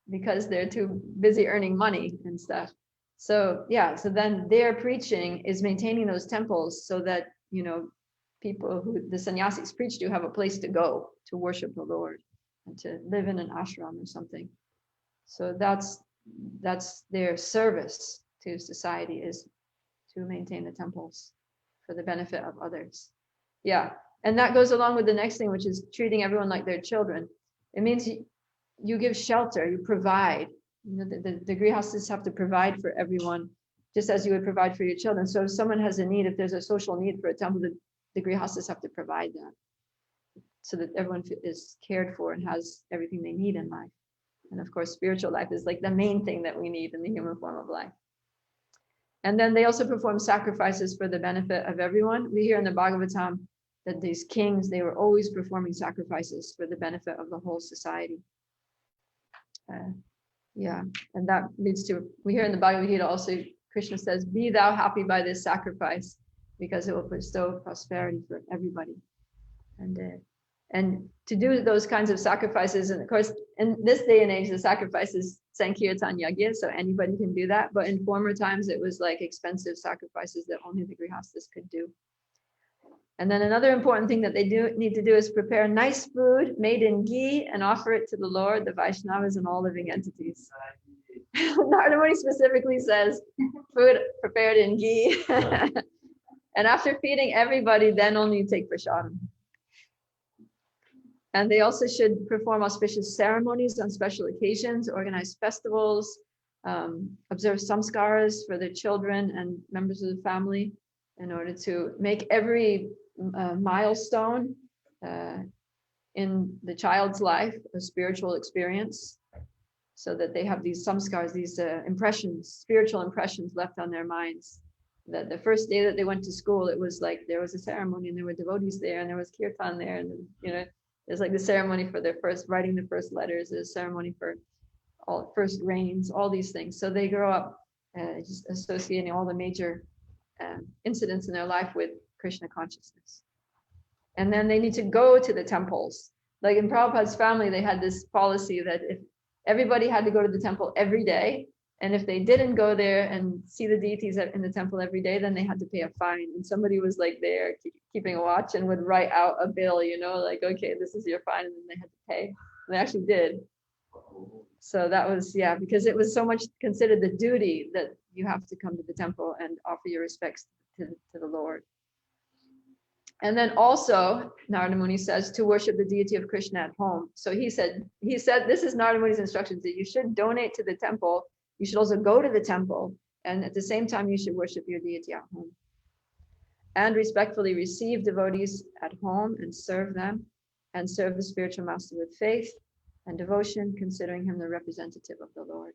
because they're too busy earning money and stuff. So yeah, so then their preaching is maintaining those temples so that, people who the sannyasis preach to have a place to go to worship the Lord and to live in an ashram or something. So that's their service to society, is to maintain the temples for the benefit of others. Yeah. And that goes along with the next thing, which is treating everyone like their children. It means you give shelter, you provide. The grihastas have to provide for everyone, just as you would provide for your children. So if someone has a need, if there's a social need for a temple, the grihastas have to provide that so that everyone is cared for and has everything they need in life. And of course, spiritual life is like the main thing that we need in the human form of life. And then they also perform sacrifices for the benefit of everyone. We hear in the Bhagavatam that these kings, they were always performing sacrifices for the benefit of the whole society. Yeah, and that leads to, we hear in the Bhagavad Gita also, Krishna says, be thou happy by this sacrifice, because it will bestow prosperity for everybody. And to do those kinds of sacrifices, and of course, in this day and age, the sacrifice is Sankirtan Yagya, so anybody can do that. But in former times, it was like expensive sacrifices that only the grihastas could do. And then another important thing that they need to do is prepare nice food made in ghee and offer it to the Lord, the Vaishnavas, and all living entities. Narada Muni specifically says food prepared in ghee. And after feeding everybody, then only take prasadam. And they also should perform auspicious ceremonies on special occasions, organize festivals, observe samskaras for their children and members of the family in order to make every milestone in the child's life a spiritual experience, so that they have these samskars, these impressions, spiritual impressions left on their minds. That the first day that they went to school, it was like there was a ceremony and there were devotees there and there was kirtan there, and there's like the ceremony for their first writing the first letters, there's a ceremony for all first rains, all these things. So they grow up just associating all the major incidents in their life with Krishna consciousness. And then they need to go to the temples. Like in Prabhupada's family, they had this policy that if everybody had to go to the temple every day, and if they didn't go there and see the deities in the temple every day, then they had to pay a fine. And somebody was like there keeping a watch and would write out a bill, like, okay, this is your fine, and then they had to pay. And they actually did. So that was, because it was so much considered the duty that you have to come to the temple and offer your respects to the Lord. And then also, Narada Muni says to worship the deity of Krishna at home. So he said, this is Narada Muni's instructions, that you should donate to the temple. You should also go to the temple. And at the same time, you should worship your deity at home. And respectfully receive devotees at home and serve them, and serve the spiritual master with faith and devotion, considering him the representative of the Lord.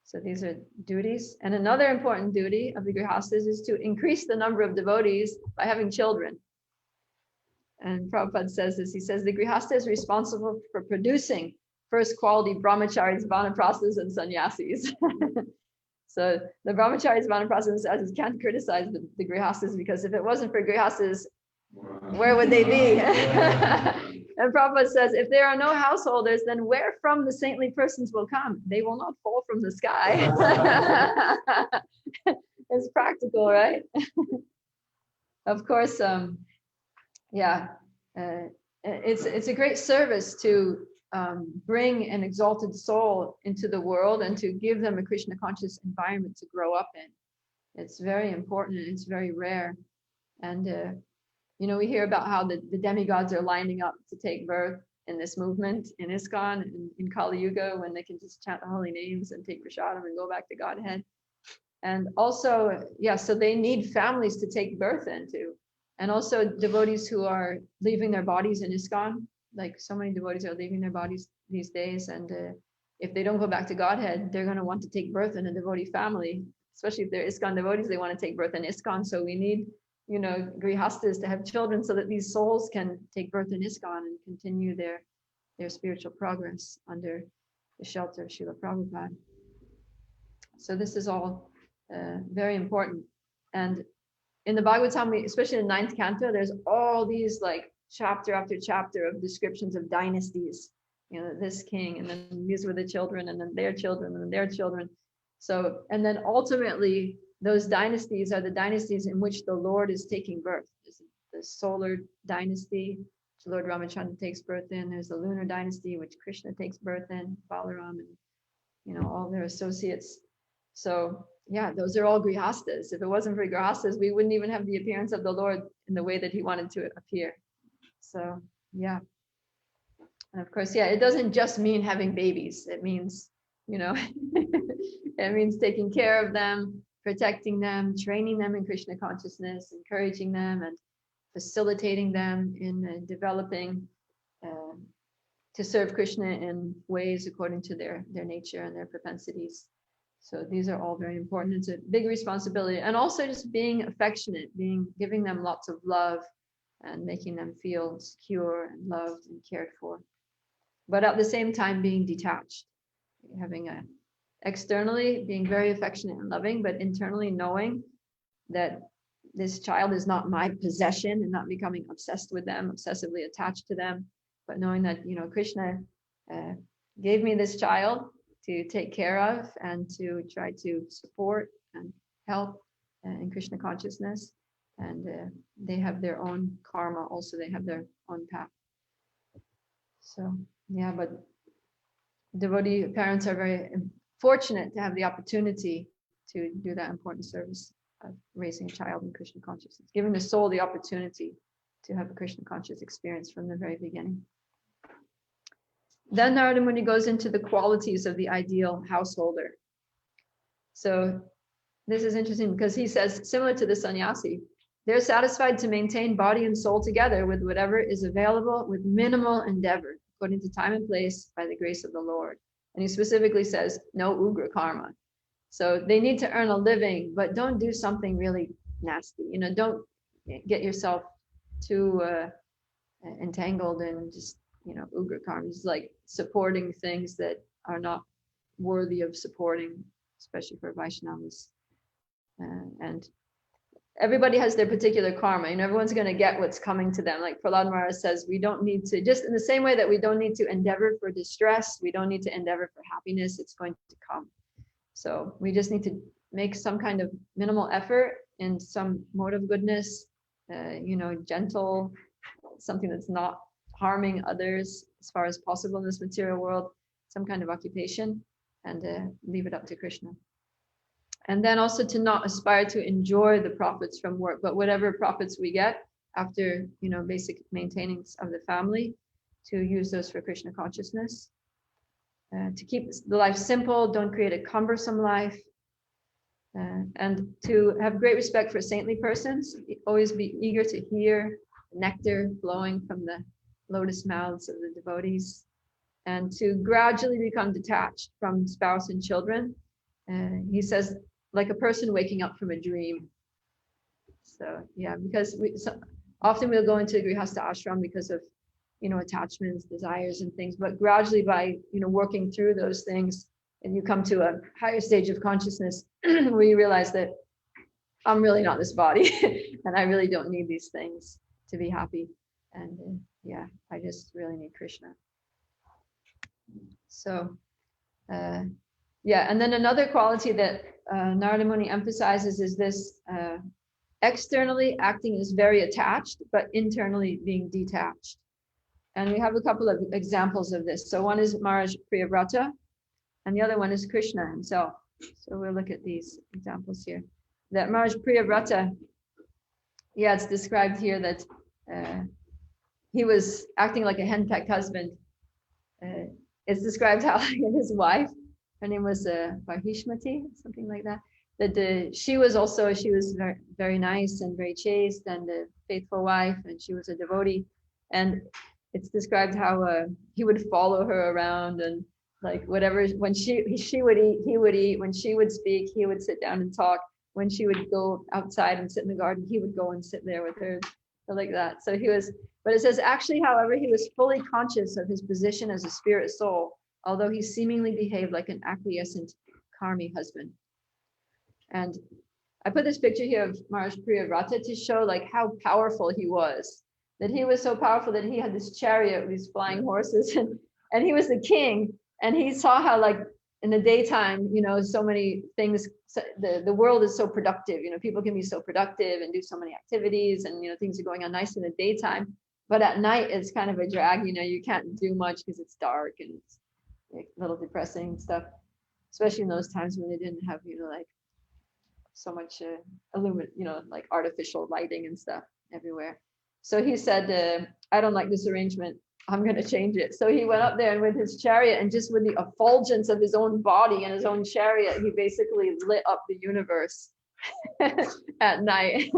So these are duties. And another important duty of the grihastas is to increase the number of devotees by having children. And Prabhupada says this. He says the grihasta is responsible for producing first quality brahmacharis, vanaprasthas, and sannyasis. So the brahmacharis, vanaprasthas, and sannyasis can't criticize the grihastas, because if it wasn't for grihastas, where would they be? And Prabhupada says, if there are no householders, then where from the saintly persons will come? They will not fall from the sky. It's practical, right? Of course, it's a great service to bring an exalted soul into the world and to give them a Krishna conscious environment to grow up in. It's very important and it's very rare. And we hear about how the demigods are lining up to take birth in this movement in ISKCON, in Kali Yuga, when they can just chant the holy names and take prashadam and go back to Godhead. And also, so they need families to take birth into. And also devotees who are leaving their bodies in ISKCON, like so many devotees are leaving their bodies these days. And if they don't go back to Godhead, they're going to want to take birth in a devotee family, especially if they're ISKCON devotees, they want to take birth in ISKCON. So we need grihastas to have children so that these souls can take birth in ISKCON and continue their spiritual progress under the shelter of Srila Prabhupada. So this is all very important. And in the Bhagavatam, especially in the 9th canto, there's all these like chapter after chapter of descriptions of dynasties. This king, and then these were the children, and then their children, and then their children. So, and then ultimately, those dynasties are the dynasties in which the Lord is taking birth. There's the solar dynasty, which Lord Ramachandra takes birth in. There's the lunar dynasty, which Krishna takes birth in, Balaram, and all their associates. So those are all grihastas. If it wasn't for grihastas, we wouldn't even have the appearance of the Lord in the way that he wanted to appear. So and of course, it doesn't just mean having babies. It means, it means taking care of them, protecting them, training them in Krishna consciousness, encouraging them, and facilitating them in developing to serve Krishna in ways according to their nature and their propensities. So these are all very important. It's a big responsibility. And also just being affectionate, giving them lots of love and making them feel secure and loved and cared for. But at the same time, being detached, having externally being very affectionate and loving, but internally knowing that this child is not my possession and not becoming obsessed with them, obsessively attached to them, but knowing that, Krishna gave me this child to take care of and to try to support and help in Krishna consciousness. And they have their own karma also, they have their own path. So, but devotee parents are very fortunate to have the opportunity to do that important service of raising a child in Krishna consciousness, giving the soul the opportunity to have a Krishna conscious experience from the very beginning. Then Narada Muni goes into the qualities of the ideal householder. So this is interesting because he says, similar to the sannyasi, they're satisfied to maintain body and soul together with whatever is available with minimal endeavor, according to time and place, by the grace of the Lord. And he specifically says, no ugra karma. So they need to earn a living, but don't do something really nasty. Don't get yourself too entangled in just, ugra karma. It's like supporting things that are not worthy of supporting, especially for Vaishnavas. And everybody has their particular karma. Everyone's going to get what's coming to them. Like Prahlad Maharaj says, we don't need to, just in the same way that we don't need to endeavor for distress, we don't need to endeavor for happiness, it's going to come. So we just need to make some kind of minimal effort in some mode of goodness, gentle, something that's not harming others as far as possible in this material world, some kind of occupation, and leave it up to Krishna. And then also to not aspire to enjoy the profits from work, but whatever profits we get after, basic maintenance of the family, to use those for Krishna consciousness. To keep the life simple, don't create a cumbersome life. And to have great respect for saintly persons, always be eager to hear nectar flowing from the lotus mouths of the devotees, and to gradually become detached from spouse and children, He says, like a person waking up from a dream. So yeah, because often we'll go into Grihastha ashram because of, attachments, desires, and things. But gradually, by working through those things, and you come to a higher stage of consciousness where you realize that I'm really not this body, and I really don't need these things to be happy. And yeah, I just really need Krishna. So yeah, and then another quality that Narada Muni emphasizes is this: externally acting is very attached, but internally being detached. And we have a couple of examples of this. So one is Maharaj Priyavrata, and the other one is Krishna himself. So we'll look at these examples here. That Maharaj Priyavrata, yeah, it's described here that he was acting like a henpecked husband. It's described how his wife, her name was Vahishmati, something like that. That she was very, very nice and very chaste and a faithful wife, and she was a devotee. And it's described how he would follow her around, and like whatever, when she would eat, he would eat. When she would speak, he would sit down and talk. When she would go outside and sit in the garden, he would go and sit there with her, like that. So he was, but it says actually, however, he was fully conscious of his position as a spirit soul, although he seemingly behaved like an acquiescent karmi husband. And I put this picture here of Maharaj Priyavrata to show like how powerful he was. That he was so powerful that he had this chariot with these flying horses, and he was the king. And he saw how like in the daytime, so many things, the world is so productive, people can be so productive and do so many activities, and things are going on nice in the daytime. But at night it's kind of a drag, you can't do much because it's dark and it's like, a little depressing and stuff, especially in those times when they didn't have, like so much like artificial lighting and stuff everywhere. So he said, I don't like this arrangement. I'm going to change it. So he went up there, and with his chariot, and just with the effulgence of his own body and his own chariot, he basically lit up the universe at night.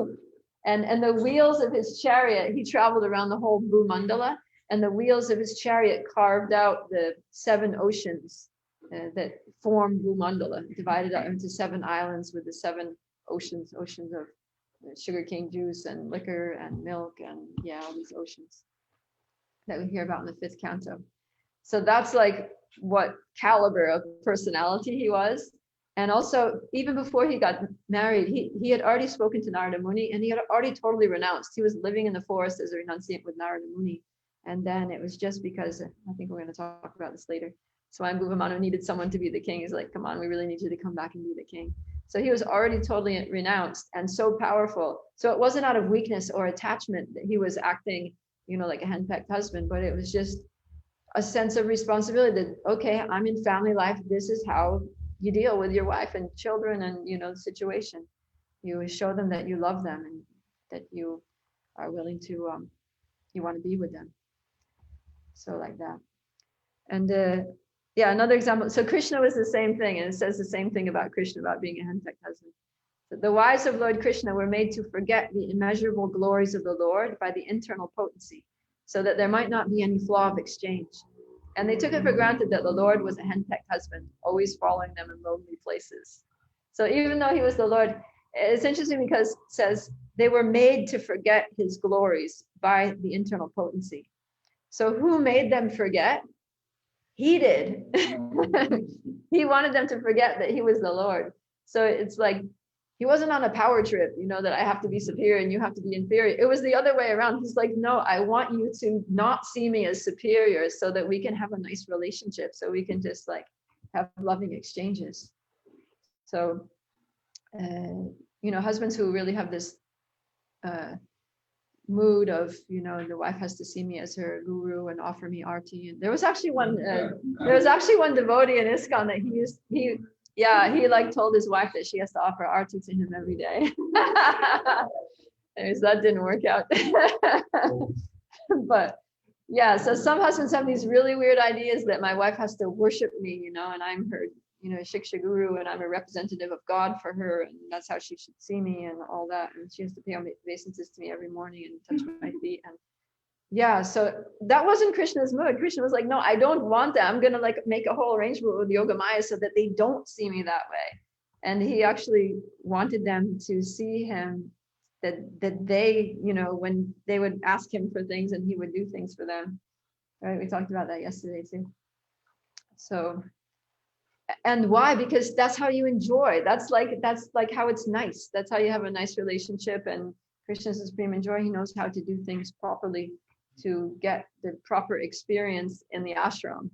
And the wheels of his chariot, he traveled around the whole Bhumandala, and the wheels of his chariot carved out the 7 oceans that form Bhumandala, divided up into 7 islands with the 7 oceans of sugarcane juice and liquor and milk, and yeah, all these oceans that we hear about in the 5th canto. So that's like what caliber of personality he was. And also, even before he got married, he had already spoken to Narada Muni, and he had already totally renounced. He was living in the forest as a renunciant with Narada Muni. And then it was just because, I think we're going to talk about this later, Swayambhuva Manu needed someone to be the king. He's like, come on, we really need you to come back and be the king. So he was already totally renounced and so powerful. So it wasn't out of weakness or attachment that he was acting, like a henpecked husband, but it was just a sense of responsibility that, okay, I'm in family life. This is how you deal with your wife and children and, the situation. You show them that you love them and that you are willing to, you want to be with them. So like that. And yeah, another example. So Krishna was the same thing, and it says the same thing about Krishna, about being a henpecked husband. So the wives of Lord Krishna were made to forget the immeasurable glories of the Lord by the internal potency, so that there might not be any flaw of exchange. And they took it for granted that the Lord was a henpecked husband, always following them in lonely places. So even though he was the Lord, it's interesting because it says they were made to forget his glories by the internal potency. So who made them forget? He did. He wanted them to forget that he was the Lord. So it's like he wasn't on a power trip, that I have to be superior and you have to be inferior. It was the other way around. He's like, no, I want you to not see me as superior so that we can have a nice relationship, so we can just like have loving exchanges. So, husbands who really have this mood of, the wife has to see me as her guru and offer me arti. And there was actually one devotee in ISKCON that he like told his wife that she has to offer arti to him every day. Anyways, that didn't work out. But yeah, so some husbands have these really weird ideas that my wife has to worship me, and I'm her, Shiksha guru, and I'm a representative of God for her, and that's how she should see me and all that. And she has to pay obeisances to me every morning and touch my feet. And yeah, so that wasn't Krishna's mood. Krishna was like, no, I don't want that. I'm gonna like make a whole arrangement with Yogamaya so that they don't see me that way. And he actually wanted them to see him, that they, when they would ask him for things and he would do things for them. Right? We talked about that yesterday too. So, and why? Because that's how you enjoy. That's like how it's nice. That's how you have a nice relationship. And Krishna's supreme enjoy. He knows how to do things properly to get the proper experience in the ashram.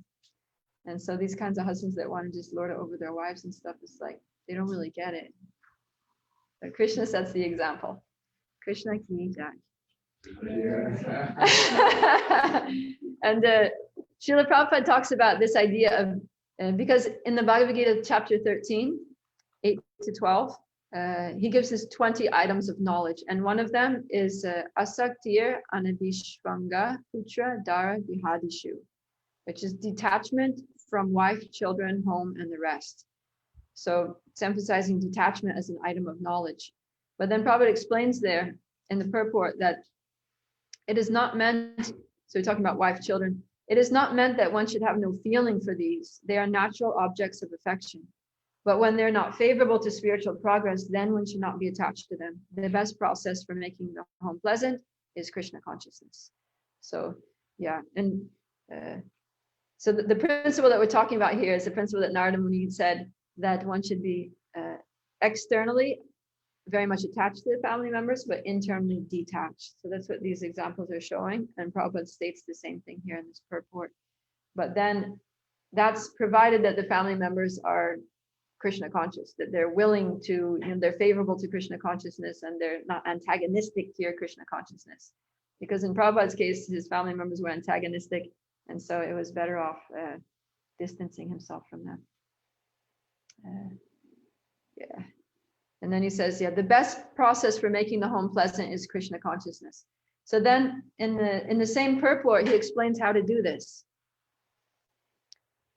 And so these kinds of husbands that want to just lord it over their wives and stuff, is like, they don't really get it. But Krishna sets the example. Krishna ki jai. And Srila Prabhupada talks about this idea of, because in the Bhagavad Gita chapter 13, 8 to 12, he gives us 20 items of knowledge. And one of them is asaktir anabhishvanga putra dara dihadishu, which is detachment from wife, children, home, and the rest. So it's emphasizing detachment as an item of knowledge. But then Prabhupada explains there in the purport that it is not meant, so we're talking about wife, children, it is not meant that one should have no feeling for these. They are natural objects of affection. But when they're not favorable to spiritual progress, then one should not be attached to them. The best process for making the home pleasant is Krishna consciousness. So, yeah, and so the principle that we're talking about here is the principle that Narada Muni said, that one should be externally very much attached to the family members, but internally detached. So that's what these examples are showing. And Prabhupada states the same thing here in this purport. But then that's provided that the family members are Krishna conscious, that they're willing to, they're favorable to Krishna consciousness, and they're not antagonistic to your Krishna consciousness. Because in Prabhupada's case, his family members were antagonistic, and so it was better off distancing himself from them. Yeah. And then he says, yeah, the best process for making the home pleasant is Krishna consciousness. So then in the same purport, he explains how to do this.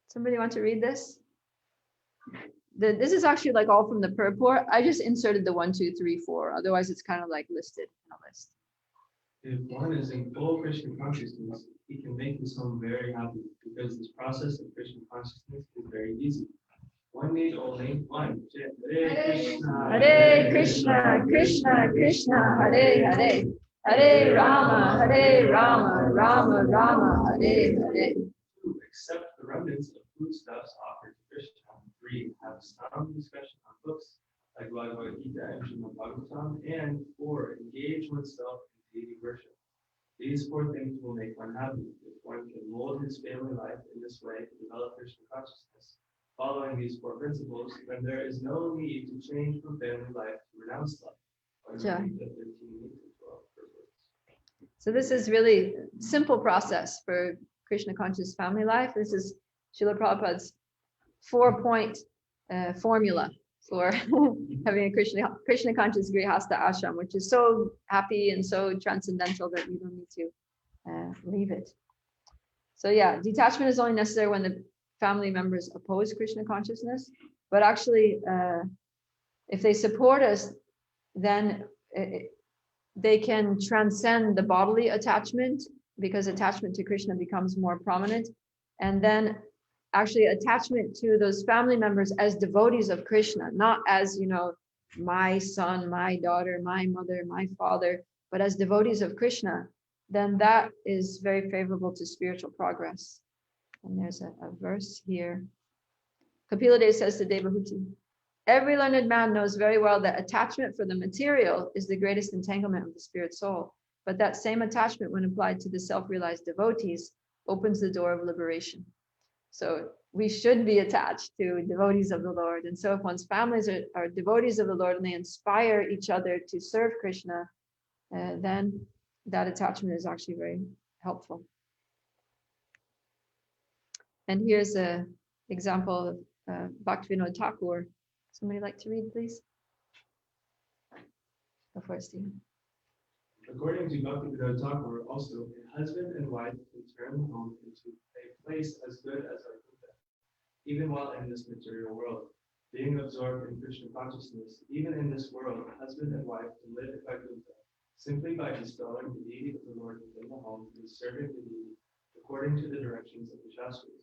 Somebody want to read this? This is actually like all from the purport. I just inserted the 1, 2, 3, 4. Otherwise, it's kind of like listed in a list. If one is in full Krishna consciousness, he can make his home very happy, because this process of Krishna consciousness is very easy. One need only one. Hare Krishna, Krishna Krishna, Hare Hare, Hare Rama, Rama Rama, Hare Hare. 2. Accept the remnants of foodstuffs offered to Krishna. 3. Have some discussion on books like Bhagavad Gita and Srimad Bhagavatam. And 4. Engage oneself in deity worship. These 4 things will make one happy. If one can mold his family life in this way to develop Krishna consciousness, following these 4 principles, then there is no need to change from family life to renounced life. Yeah. So this is really simple process for Krishna conscious family life. This is Srila Prabhupada's 4-point formula for having a Krishna conscious Grihastha ashram, which is so happy and so transcendental that you don't need to leave it. So yeah, detachment is only necessary when the family members oppose Krishna consciousness, but actually if they support us, then they can transcend the bodily attachment, because attachment to Krishna becomes more prominent, and then actually attachment to those family members as devotees of Krishna, not as, my son, my daughter, my mother, my father, but as devotees of Krishna, then that is very favorable to spiritual progress. And there's a verse here. Kapila Dev says to Devahuti, every learned man knows very well that attachment for the material is the greatest entanglement of the spirit soul. But that same attachment, when applied to the self-realized devotees, opens the door of liberation. So we should be attached to devotees of the Lord. And so if one's families are devotees of the Lord and they inspire each other to serve Krishna, then that attachment is actually very helpful. And here's an example of Bhaktivinoda Thakur. Somebody like to read, please? Go for it, Stephen. According to Bhaktivinoda Thakur, also, a husband and wife can turn the home into a place as good as Vaikuntha, even while in this material world. Being absorbed in Krishna consciousness, even in this world, husband and wife can live at Vaikuntha, simply by installing the deity of the Lord within the home and serving the deity according to the directions of the Shastras.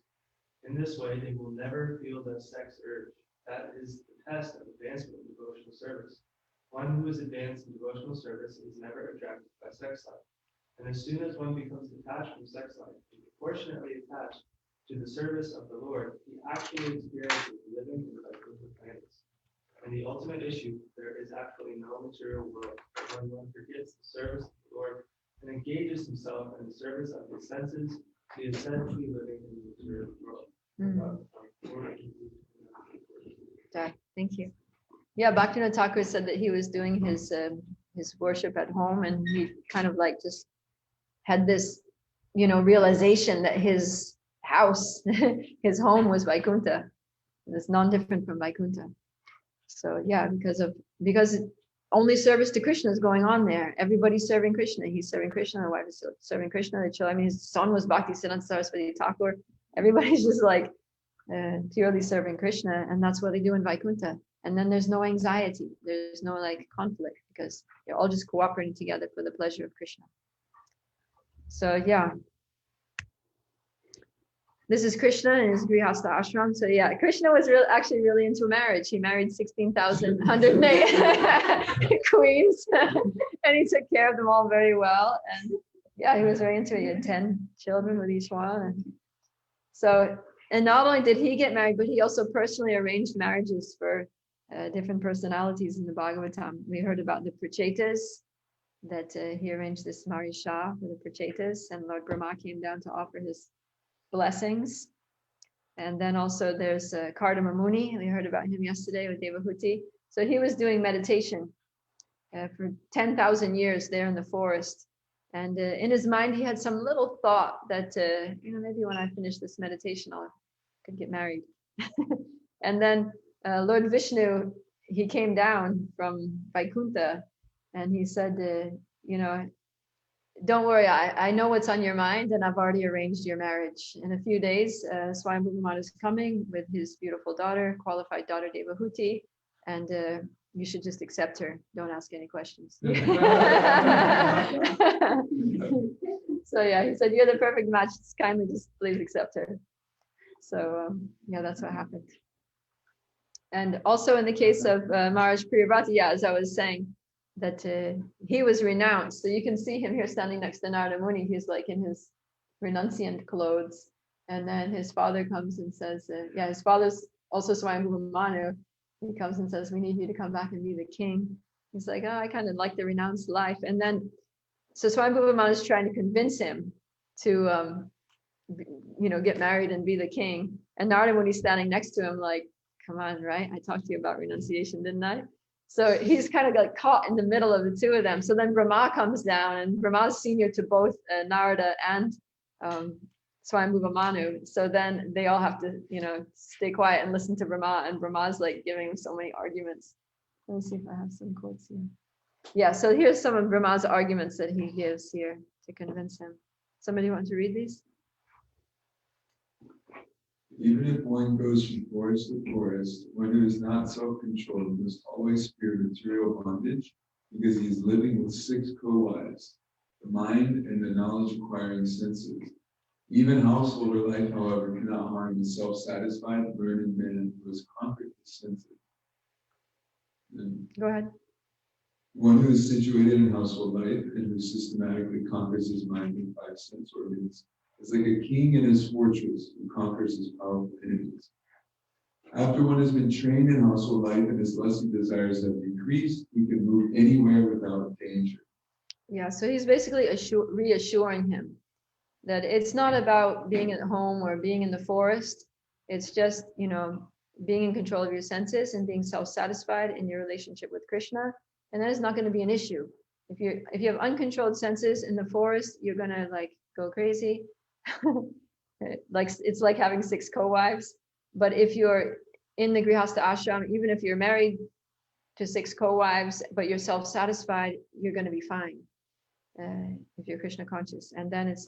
In this way, they will never feel the sex urge. That is the test of advancement in devotional service. One who is advanced in devotional service is never attracted by sex life. And as soon as one becomes detached from sex life and proportionately attached to the service of the Lord, he actually experiences living in the planets. And the ultimate issue, there is actually no material world. When one forgets the service of the Lord and engages himself in the service of his senses, he is said to be living in the material world. Okay, thank you. Yeah, Bhaktivinoda Thakur said that he was doing his worship at home, and he kind of like just had this, realization that his house, his home was Vaikuntha. It's non-different from Vaikuntha. So yeah, because only service to Krishna is going on there. Everybody's serving Krishna. He's serving Krishna. The wife is serving Krishna. The children, his son was Bhaktisiddhanta Saraswati Thakur. Everybody's just like purely serving Krishna, and that's what they do in Vaikuntha. And then there's no anxiety. There's no like conflict because they're all just cooperating together for the pleasure of Krishna. So yeah. This is Krishna in his Grihastha ashram. So yeah, Krishna was actually really into marriage. He married 16,108 queens, and he took care of them all very well. And yeah, he was very into it. He had 10 children with each one. And not only did he get married, but he also personally arranged marriages for different personalities in the Bhagavatam. We heard about the Prachetas, that he arranged this Marisha for the Prachetas, and Lord Brahma came down to offer his blessings. And then also there's Kardama Muni. We heard about him yesterday with Devahuti. So he was doing meditation for 10,000 years there in the forest. And in his mind, he had some little thought that, maybe when I finish this meditation, I could get married. And then Lord Vishnu, he came down from Vaikuntha, and he said, don't worry, I know what's on your mind, and I've already arranged your marriage. In a few days, Swayambhuva is coming with his beautiful daughter, qualified daughter Devahuti, and you should just accept her. Don't ask any questions. So yeah, he said, you're the perfect match. Just kindly just please accept her. So yeah, that's what happened. And also in the case of Maharaj Priyavrata, yeah, as I was saying, that he was renounced. So you can see him here standing next to Narada Muni. He's like in his renunciant clothes. And then his father comes and says, his father's also Swayambhuva Manu. He comes and says, we need you to come back and be the king. He's like, I kind of like the renounced life. And then, so Swayambhuva Manu is trying to convince him to, get married and be the king. And Narada Muni standing next to him like, come on, right? I talked to you about renunciation, didn't I? So he's kind of got caught in the middle of the two of them. So then Brahma comes down, and Brahma is senior to both Narada and Swayambhuva Manu. So then they all have to, stay quiet and listen to Brahma. And Brahma's like giving him so many arguments. Let me see if I have some quotes here. Yeah, so here's some of Brahma's arguments that he gives here to convince him. Somebody want to read these? Even if one goes from forest to forest, one who is not self-controlled must always fear material bondage because he is living with 6 co-wives, the mind and the knowledge-acquiring senses. Even householder life, however, cannot harm the self-satisfied, learned man who has conquered his senses. Go ahead. One who is situated in household life and who systematically conquers his mind and 5 sense organs is like a king in his fortress who conquers his powerful enemies. After one has been trained in household life and his lusty desires have decreased, he can move anywhere without danger. Yeah, so he's basically reassuring him that it's not about being at home or being in the forest. It's just, being in control of your senses and being self-satisfied in your relationship with Krishna. And that is not going to be an issue. If you have uncontrolled senses in the forest, you're going to go crazy. It's like having 6 co-wives. But if you're in the Grihastha ashram, even if you're married to 6 co-wives, but you're self-satisfied, you're going to be fine if you're Krishna conscious. And then it's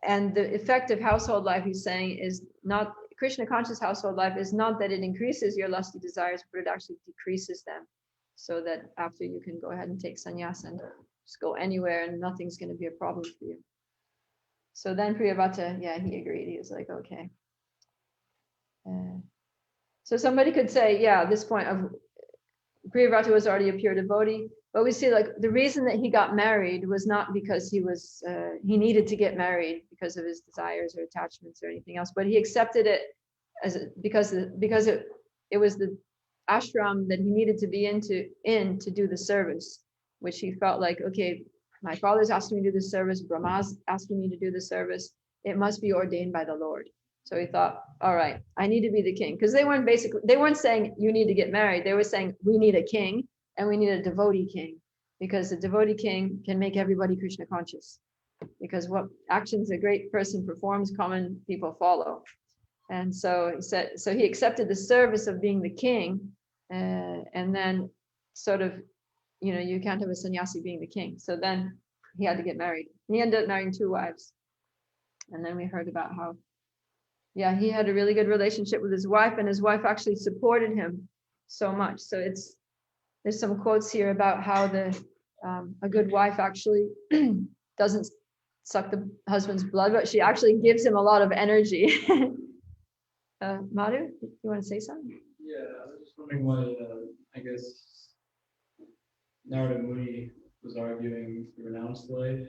and the effect of household life, he's saying, is not Krishna conscious household life is not that it increases your lusty desires, but it actually decreases them. so that after you can go ahead and take sannyas and just go anywhere and nothing's going to be a problem for you. So then Priyavrata, yeah, he agreed. He was like, okay. So somebody could say, yeah, at this point of Priyavrata was already a pure devotee, but we see like the reason that he got married was not because he needed to get married because of his desires or attachments or anything else, but he accepted it as because it was the ashram that he needed to be in to do the service, which he felt like, okay, my father's asking me to do this service, Brahma's asking me to do the service, it must be ordained by the Lord. So he thought, all right, I need to be the king. Because they weren't saying you need to get married. They were saying we need a king and we need a devotee king, because the devotee king can make everybody Krishna conscious. Because what actions a great person performs, common people follow. And so he said, so he accepted the service of being the king, and then sort of, you can't have a sannyasi being the king. So then he had to get married. He ended up marrying 2 wives. And then we heard about how, yeah, he had a really good relationship with his wife, and his wife actually supported him so much. So there's some quotes here about how a good wife actually doesn't suck the husband's blood, but she actually gives him a lot of energy. Madhu, you want to say something? Yeah, I was just wondering why, I guess Narada Muni was arguing the renounced life,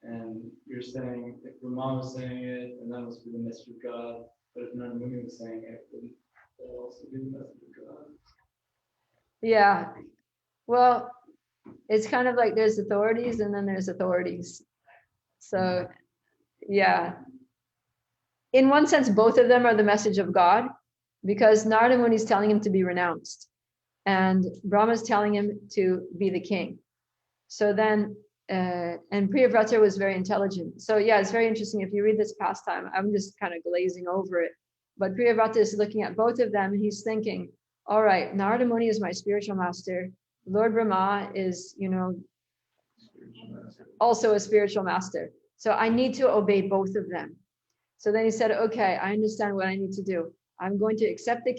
and you're saying if Brahma was saying it, and that must be the message of God, but if Narada Muni was saying it, wouldn't that also be the message of God? Yeah, well, it's kind of like there's authorities and then there's authorities. So, yeah. In one sense, both of them are the message of God, because Narada Muni is telling him to be renounced, and Brahma is telling him to be the king. So then, and Priyavrata was very intelligent. So yeah, it's very interesting. If you read this pastime, I'm just kind of glazing over it. But Priyavrata is looking at both of them, and he's thinking, all right, Narada Muni is my spiritual master. Lord Brahma is, also a spiritual master. So I need to obey both of them. So then he said, okay, I understand what I need to do. I'm going to accept the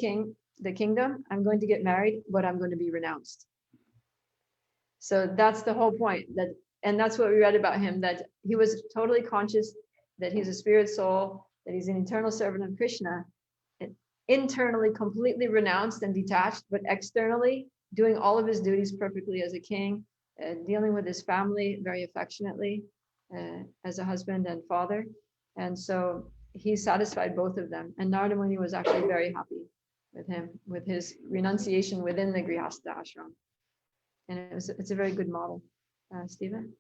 kingdom. I'm going to get married, but I'm going to be renounced. So that's the whole point. And that's what we read about him, that he was totally conscious that he's a spirit soul, that he's an eternal servant of Krishna, internally completely renounced and detached, but externally doing all of his duties perfectly as a king, dealing with his family very affectionately as a husband and father. And so he satisfied both of them. And Narada Muni was actually very happy with him, with his renunciation within the Grihastha ashram. And it's a very good model. Stephen?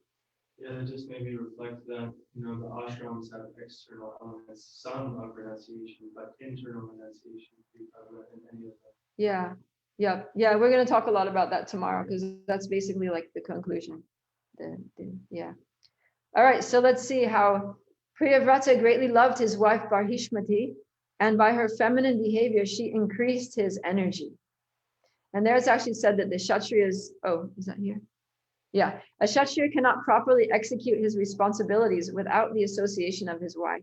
Yeah, it just made me reflect that, the ashrams have external elements, some of renunciation, but internal renunciation is prevalent in any of them. Yeah. We're going to talk a lot about that tomorrow, because that's basically like the conclusion. Yeah. All right, so let's see how Priyavrata greatly loved his wife Barhishmati, and by her feminine behavior, she increased his energy. And there it's actually said that the Kshatriyas, is that here? Yeah, a Kshatriya cannot properly execute his responsibilities without the association of his wife.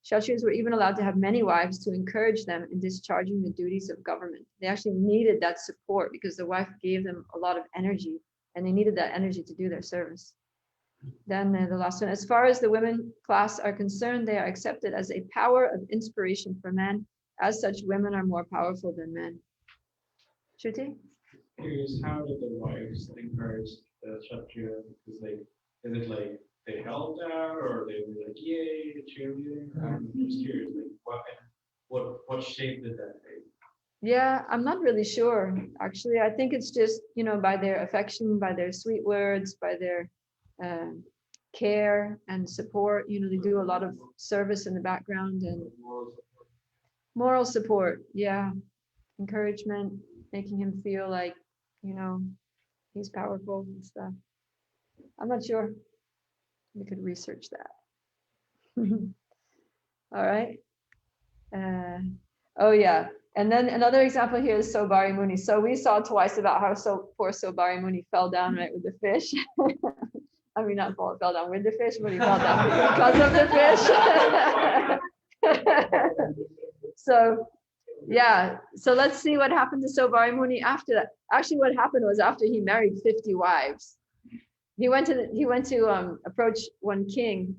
Kshatriyas were even allowed to have many wives to encourage them in discharging the duties of government. They actually needed that support because the wife gave them a lot of energy, and they needed that energy to do their service. Then the last one, as far as the women class are concerned, they are accepted as a power of inspiration for men. As such, women are more powerful than men. Shruti? Curious, how did the wives encourage the Kshatriya? Because is it like they held out, or they were like, yay, cheerleading? I'm just curious, like what shape did that take? Yeah, I'm not really sure. Actually, I think it's just, by their affection, by their sweet words, by their care and support. They do a lot of service in the background and moral support. Yeah, encouragement, making him feel like, he's powerful and stuff. I'm not sure. We could research that. All right. Oh yeah. And then another example here is Sobari Muni. So we saw twice about how poor Sobari Muni fell down right with the fish. I mean, not fell down with the fish, but he fell down because of the fish. So Yeah, so let's see what happened to Sobari Muni after that. Actually, what happened was after he married 50 wives, he went to approach one king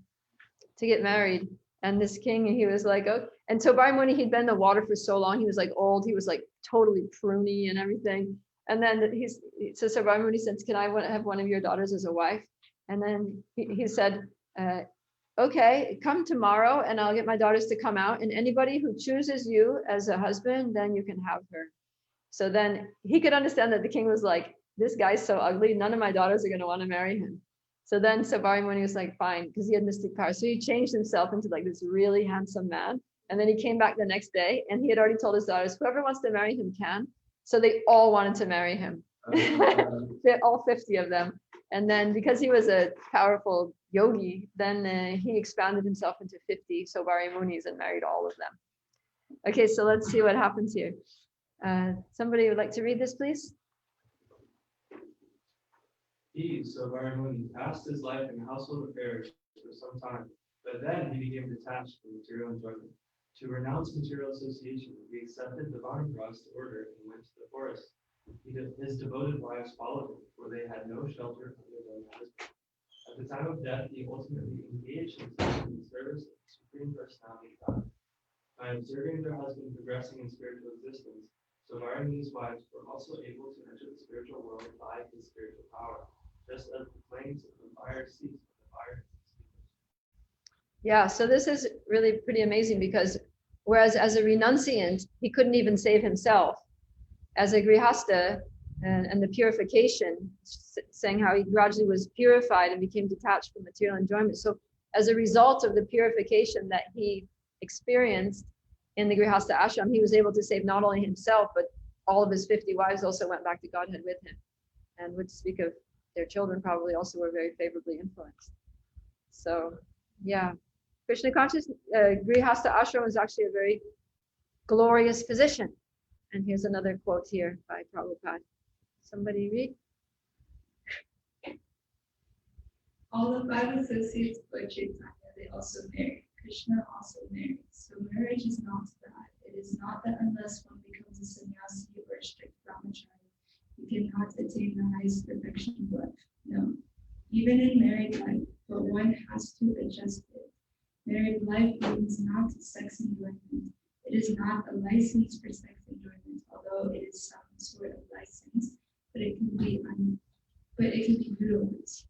to get married, and this king, he was like, oh, and Sobari Muni, he'd been in the water for so long, he was like old, he was like totally pruny and everything. And then so Sobari Muni said, can I have one of your daughters as a wife? And then he said, okay, come tomorrow and I'll get my daughters to come out, and anybody who chooses you as a husband, then you can have her. So then he could understand that the king was like, this guy's so ugly, none of my daughters are going to want to marry him. So then Sobari Muni was like, fine, because he had mystic power. So he changed himself into like this really handsome man. And then he came back the next day and he had already told his daughters, whoever wants to marry him can. So they all wanted to marry him. All 50 of them. And then because he was a powerful yogi, then he expanded himself into 50 Sobari Munis and married all of them. Okay, so let's see what happens here. Somebody would like to read this, please? He, Sobari Muni, passed his life in household affairs for some time, but then he became detached from material enjoyment. To renounce material association, he accepted divine Christ's order and went to the forest. His devoted wives followed him, for they had no shelter other than the husband. At the time of death, he ultimately engaged himself in the service of the Supreme Personality of God. By observing their husband progressing in spiritual existence, Sobari Muni's wives were also able to enter the spiritual world by his spiritual power, just as the flames of the fire cease when the fire is extinguished. Yeah, so this is really pretty amazing, because whereas as a renunciant, he couldn't even save himself, as a grihasta and the purification, saying how he gradually was purified and became detached from material enjoyment. So as a result of the purification that he experienced in the grihasta ashram, he was able to save not only himself, but all of his 50 wives also went back to Godhead with him, and would speak of their children probably also were very favorably influenced. So yeah, Krishna conscious grihasta ashram is actually a very glorious position. And here's another quote here by Prabhupada. Somebody read? All the 5 associates of Lord Caitanya, they also married. Krishna also married. So marriage is not bad. It is not that unless one becomes a sannyasi or a strict brahmachari, you cannot attain the highest perfection of life. No. Even in married life, but one has to adjust it. Married life means not sex enjoyment. It is not a license for sex enjoyment, although it is some sort of license, but it can be utilized.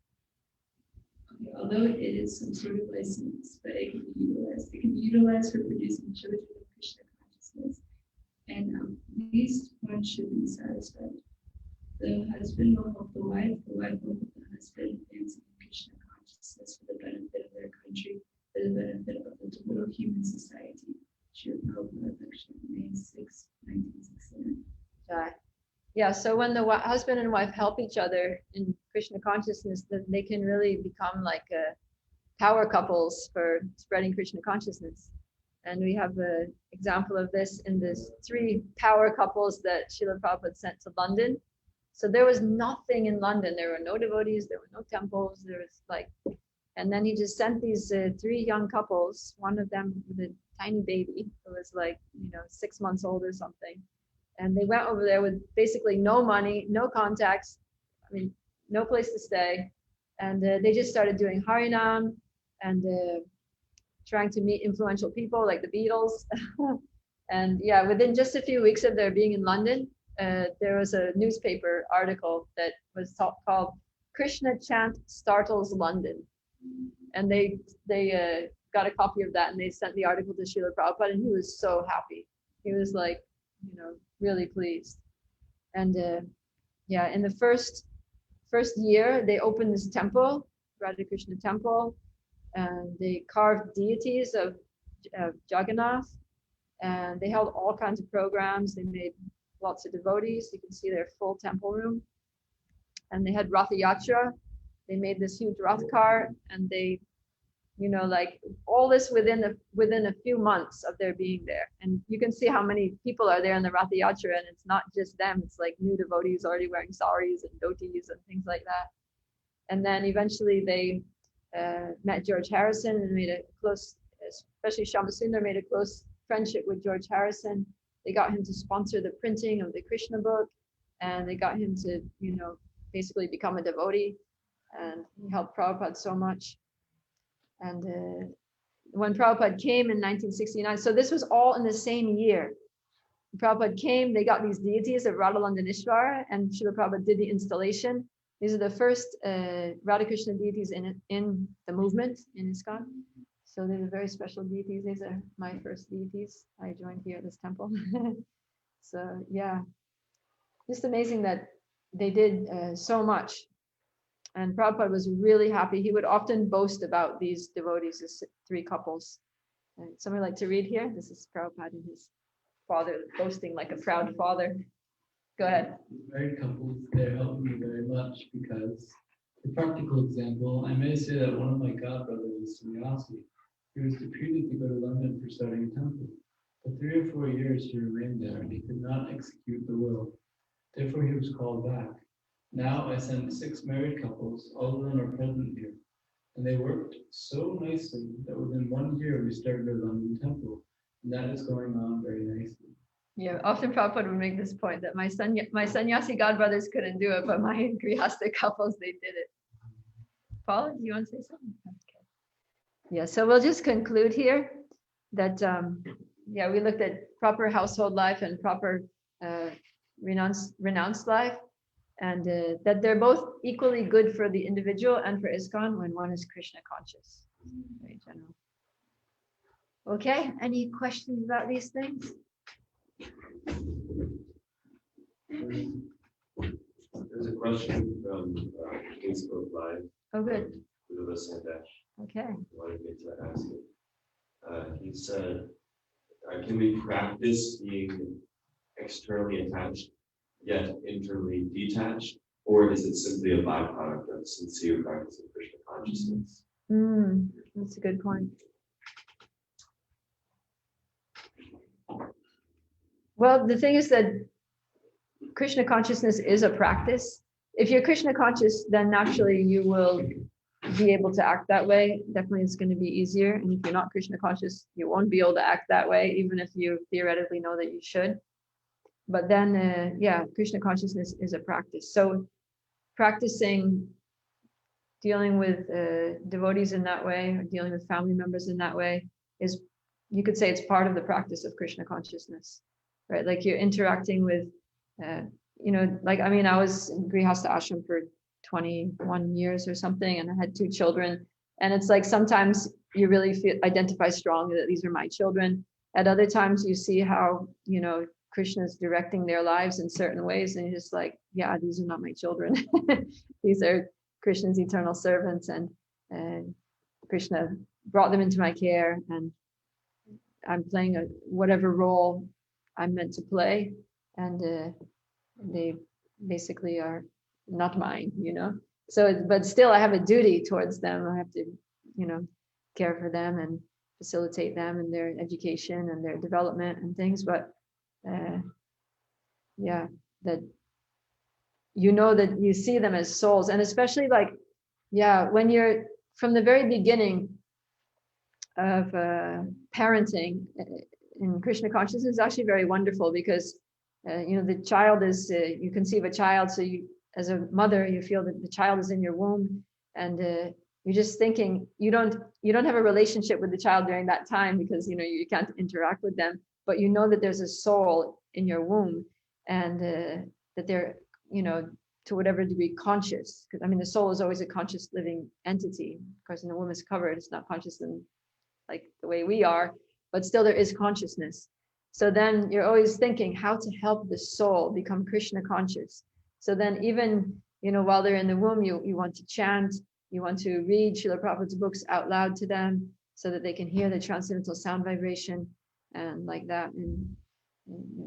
Okay, although it is some sort of license, but it can be utilized. It can be utilized for producing children of Krishna consciousness, and at least one should be satisfied. The husband will help the wife will help the husband advancing Krishna consciousness for the benefit of their country, for the benefit of the total human society. May 6, 1969. Yeah, so when the husband and wife help each other in Krishna consciousness, then they can really become like power couples for spreading Krishna consciousness. And we have an example of this in this 3 power couples that Srila Prabhupada sent to London. So there was nothing in London. There were no devotees, there were no temples, there was like, and then he just sent these 3 young couples, one of them with a tiny baby who was like, 6 months old or something. And they went over there with basically no money, no contacts, no place to stay. And they just started doing Harinam and trying to meet influential people like the Beatles. And yeah, within just a few weeks of their being in London, there was a newspaper article that was called Krishna Chant Startles London. And they got a copy of that and they sent the article to Srila Prabhupada, and he was so happy. He was like, really pleased. And yeah, in the first year, they opened this temple, Radha Krishna temple, and they carved deities of Jagannath, and they held all kinds of programs. They made lots of devotees. You can see their full temple room. And they had Ratha Yatra. They made this huge Rath car, and they, like all this within a few months of their being there. And you can see how many people are there in the Ratha Yatra, and it's not just them. It's like new devotees already wearing saris and dhotis and things like that. And then eventually they met George Harrison and made a close, especially Shyamasundar made a close friendship with George Harrison. They got him to sponsor the printing of the Krishna book, and they got him to, basically become a devotee, and he helped Prabhupada so much. And when Prabhupada came in 1969, so this was all in the same year. Prabhupada came, they got these deities of Radhalandanishvara, and Srila Prabhupada did the installation. These are the first Radha Krishna deities in the movement in ISKCON. So they're very special deities. These are my first deities. I joined here at this temple. So yeah, just amazing that they did so much. And Prabhupada was really happy. He would often boast about these devotees, these three couples. And somebody like to read here? This is Prabhupada and his father boasting like a proud father. Go ahead. Married couples, they're helping me very much because, a practical example, I may say that one of my godbrothers is Sannyasi. He was deputed to go to London for starting a temple. For 3 or 4 years he remained there and he could not execute the will. Therefore he was called back. Now I sent 6 married couples, all of them are present here. And they worked so nicely that within 1 year we started a London temple. And that is going on very nicely. Yeah, often Prabhupada would make this point that my sannyasi godbrothers couldn't do it, but my grihasta couples, they did it. Paul, do you want to say something? Okay. Yeah, so we'll just conclude here that, we looked at proper household life and proper renounced life, and that they're both equally good for the individual and for ISKCON when one is Krishna conscious. Very general. Okay, any questions about these things? There's a question from Facebook Live. Oh, good. With Sannyas. Okay. Wanted me to ask it. He said, can we practice being externally attached yet internally detached, or is it simply a byproduct of sincere practice of Krishna consciousness? That's a good point. Well, the thing is that Krishna consciousness is a practice. If you're Krishna conscious, then naturally you will be able to act that way. Definitely it's going to be easier. And if you're not Krishna conscious, you won't be able to act that way, even if you theoretically know that you should. But then, Krishna consciousness is a practice. So practicing dealing with devotees in that way, or dealing with family members in that way, is, you could say it's part of the practice of Krishna consciousness, right? Like you're interacting with, I was in Grihastha ashram for 21 years or something, and I had 2 children. And it's like sometimes you really identify strongly that these are my children. At other times you see how, Krishna is directing their lives in certain ways, and you're just like, yeah, these are not my children. These are Krishna's eternal servants, and Krishna brought them into my care, and I'm playing whatever role I'm meant to play, and they basically are not mine, So, but still, I have a duty towards them. I have to, care for them and facilitate them in their education and their development and things. But that that you see them as souls, and especially when you're from the very beginning of parenting in Krishna consciousness, is actually very wonderful, because the child is, you conceive a child, so you, as a mother, you feel that the child is in your womb, and you're just thinking you don't have a relationship with the child during that time, because you can't interact with them, but that there's a soul in your womb, and that they're to whatever degree conscious, because the soul is always a conscious living entity. Of course, in the womb is covered, it's not conscious in like the way we are, but still there is consciousness. So then you're always thinking how to help the soul become Krishna conscious. So then even, while they're in the womb, you want to chant, you want to read Srila Prabhupada's books out loud to them so that they can hear the transcendental sound vibration and like that. And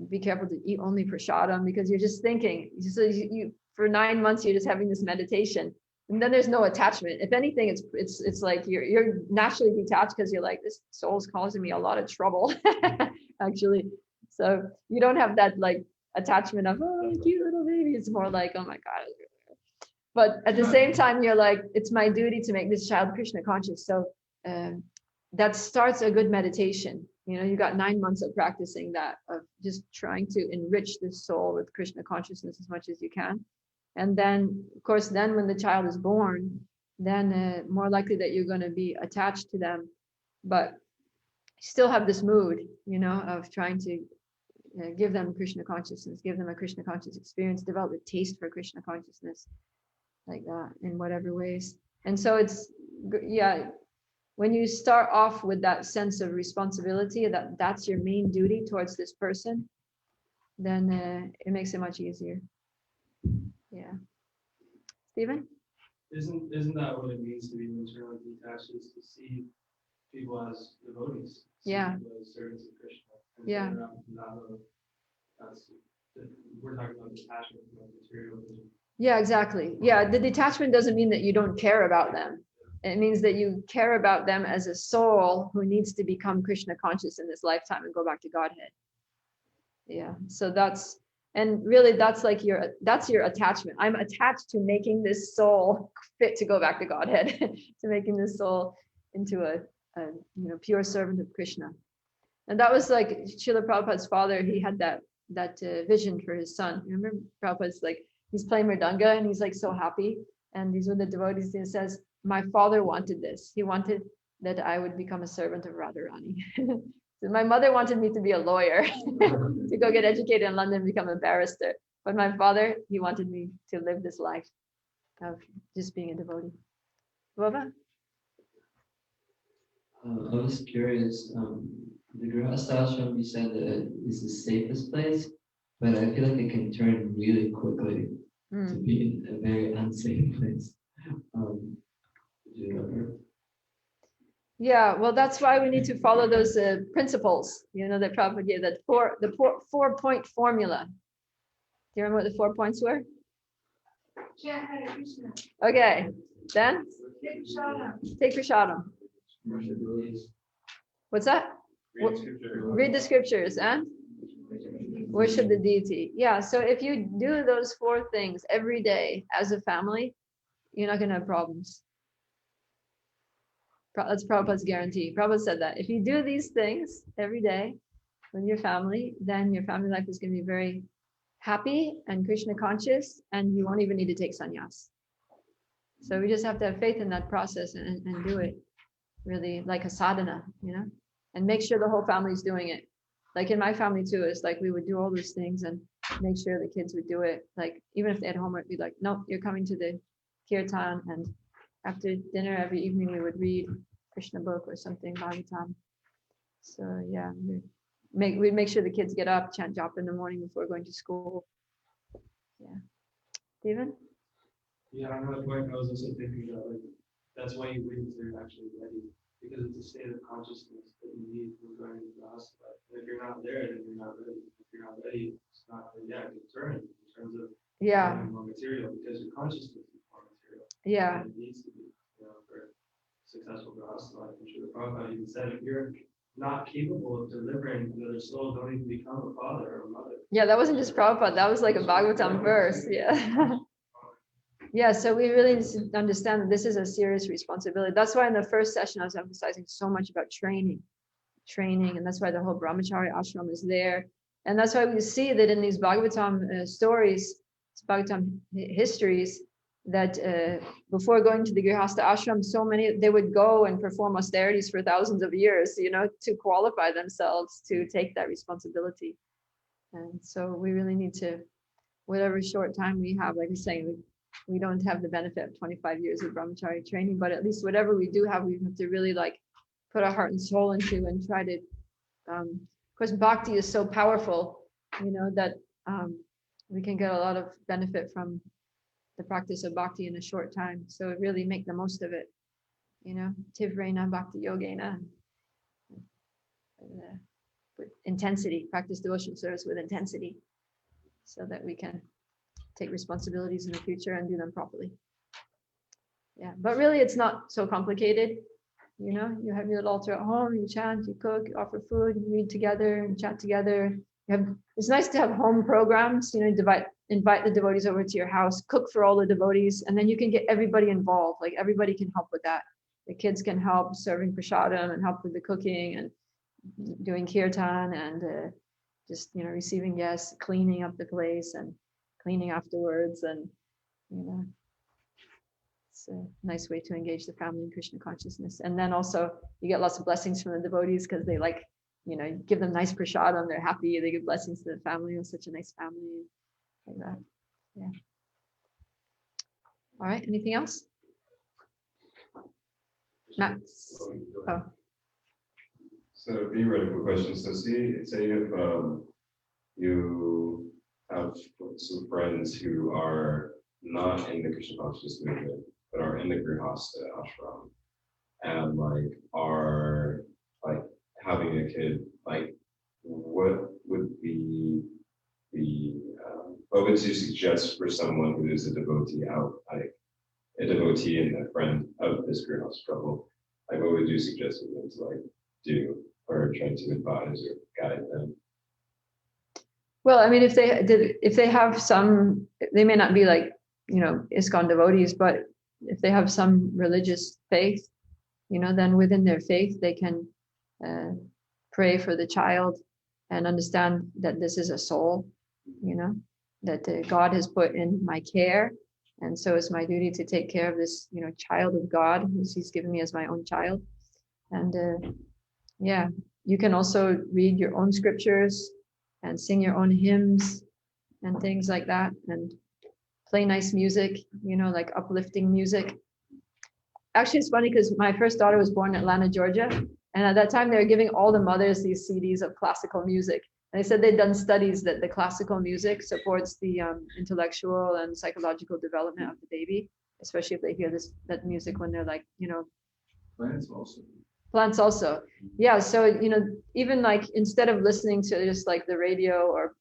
be careful to eat only prasadam, because you're just thinking, so you for 9 months, you're just having this meditation. And then there's no attachment. If anything, it's like you're naturally detached, because you're like, this soul's causing me a lot of trouble, actually. So you don't have that like attachment of, oh, cute little baby. It's more like, oh my God. But at the same time, you're like, it's my duty to make this child Krishna conscious. So that starts a good meditation. You got 9 months of practicing that, of just trying to enrich the soul with Krishna consciousness as much as you can. And then, of course, then when the child is born, then more likely that you're going to be attached to them, but still have this mood, of trying to give them Krishna consciousness, give them a Krishna conscious experience, develop a taste for Krishna consciousness, like that, in whatever ways. And so it's, when you start off with that sense of responsibility, that's your main duty towards this person, then it makes it much easier. Yeah. Stephen? Isn't that what it means to be internally detached, is to see people as devotees? Yeah. People as servants of Krishna. And Yeah. We're talking about detachment from materialism. Yeah, exactly. Yeah, the detachment doesn't mean that you don't care about them. It means that you care about them as a soul who needs to become Krishna conscious in this lifetime and go back to Godhead. Yeah, so that's like that's your attachment. I'm attached to making this soul fit to go back to Godhead, to making this soul into a pure servant of Krishna. And that was like Srila Prabhupada's father. He had that vision for his son. Remember, Prabhupada's like, he's playing mridanga and he's like so happy. And these were the devotees. And he says, my father wanted this. He wanted that I would become a servant of Radharani. So my mother wanted me to be a lawyer, to go get educated in London, become a barrister. But my father, he wanted me to live this life of just being a devotee. Baba? I was curious, the Grihastha ashram you said is the safest place, but I feel like it can turn really quickly to be a very unsafe place. Yeah, well, that's why we need to follow those principles, that Prabhupada gave, that four-point formula. Do you remember what the 4 points were? Okay, then? Take prasadam. What's that? Read the scriptures and worship the deity. Yeah, so if you do those 4 things every day as a family, you're not going to have problems. That's Prabhupada's guarantee. Prabhupada said that if you do these things every day with your family, then your family life is going to be very happy and Krishna conscious, and you won't even need to take sannyas. So we just have to have faith in that process and do it really like a sadhana, and make sure the whole family's doing it. Like in my family too, it's like we would do all those things and make sure the kids would do it. Like even if they had homework, we'd like, nope, you're coming to the kirtan, and after dinner every evening we would read Krishna book or something, Bhagavatam. So yeah, we'd make sure the kids get up, chant japa in the morning before going to school. Yeah. Stephen? Yeah, on that point, I was also thinking about that's why you wait until you're actually ready, because it's a state of consciousness that you need for going into the hospital. And if you're not there, then you're not ready. If you're not ready, it's not concern in terms of more material, because your consciousness is more material. Yeah. And it needs to be, for successful Grihastha life. I'm sure the Prabhupada even said, if you're not capable of delivering another soul, don't even become a father or a mother. Yeah, that wasn't just Prabhupada, that was like a Bhagavatam verse. Yeah. Yeah, so we really need to understand that this is a serious responsibility. That's why in the first session I was emphasizing so much about training, and that's why the whole brahmachari ashram is there. And that's why we see that in these Bhagavatam stories, Bhagavatam histories, that before going to the Grihastha ashram, so many, they would go and perform austerities for thousands of years, to qualify themselves to take that responsibility. And so we really need to, whatever short time we have, like I was saying, we don't have the benefit of 25 years of brahmachari training, but at least whatever we do have, we have to really like put our heart and soul into and try to, of course, bhakti is so powerful, that we can get a lot of benefit from the practice of bhakti in a short time. So really make the most of it, tivrena bhakti yogena, with intensity, practice devotional service with intensity, so that we can take responsibilities in the future and do them properly. Yeah, but really it's not so complicated. You have your little altar at home, you chant, you cook, you offer food, you read together and chat together. It's nice to have home programs, invite the devotees over to your house, cook for all the devotees, and then you can get everybody involved. Like everybody can help with that. The kids can help serving prasadam and help with the cooking, and doing kirtan and just receiving guests, cleaning up the place and cleaning afterwards, and it's a nice way to engage the family in Krishna consciousness. And then also you get lots of blessings from the devotees because they give them nice prasadam. They're happy. They give blessings to the family. It was such a nice family, like that. Yeah. All right. Anything else? Max. Oh. So theoretical question. So say if you have some friends who are not in the Krishna consciousness movement, but are in the Grihastha ashram, and are having a kid, what would be what would you suggest for someone who is a devotee a devotee and a friend of this Grihastha couple? What would you suggest for them to do, or try to advise or guide them? Well, I mean, if they have some, they may not be ISKCON devotees, but if they have some religious faith, then within their faith, they can pray for the child and understand that this is a soul, that God has put in my care. And so it's my duty to take care of this, child of God, who He's given me as my own child. And you can also read your own scriptures and sing your own hymns and things like that, and play nice music, uplifting music. Actually, it's funny because my first daughter was born in Atlanta, Georgia. And at that time, they were giving all the mothers these CDs of classical music. And they said they'd done studies that the classical music supports the intellectual and psychological development of the baby, especially if they hear that music when they're Plants also. Yeah. So, even instead of listening to just the radio or,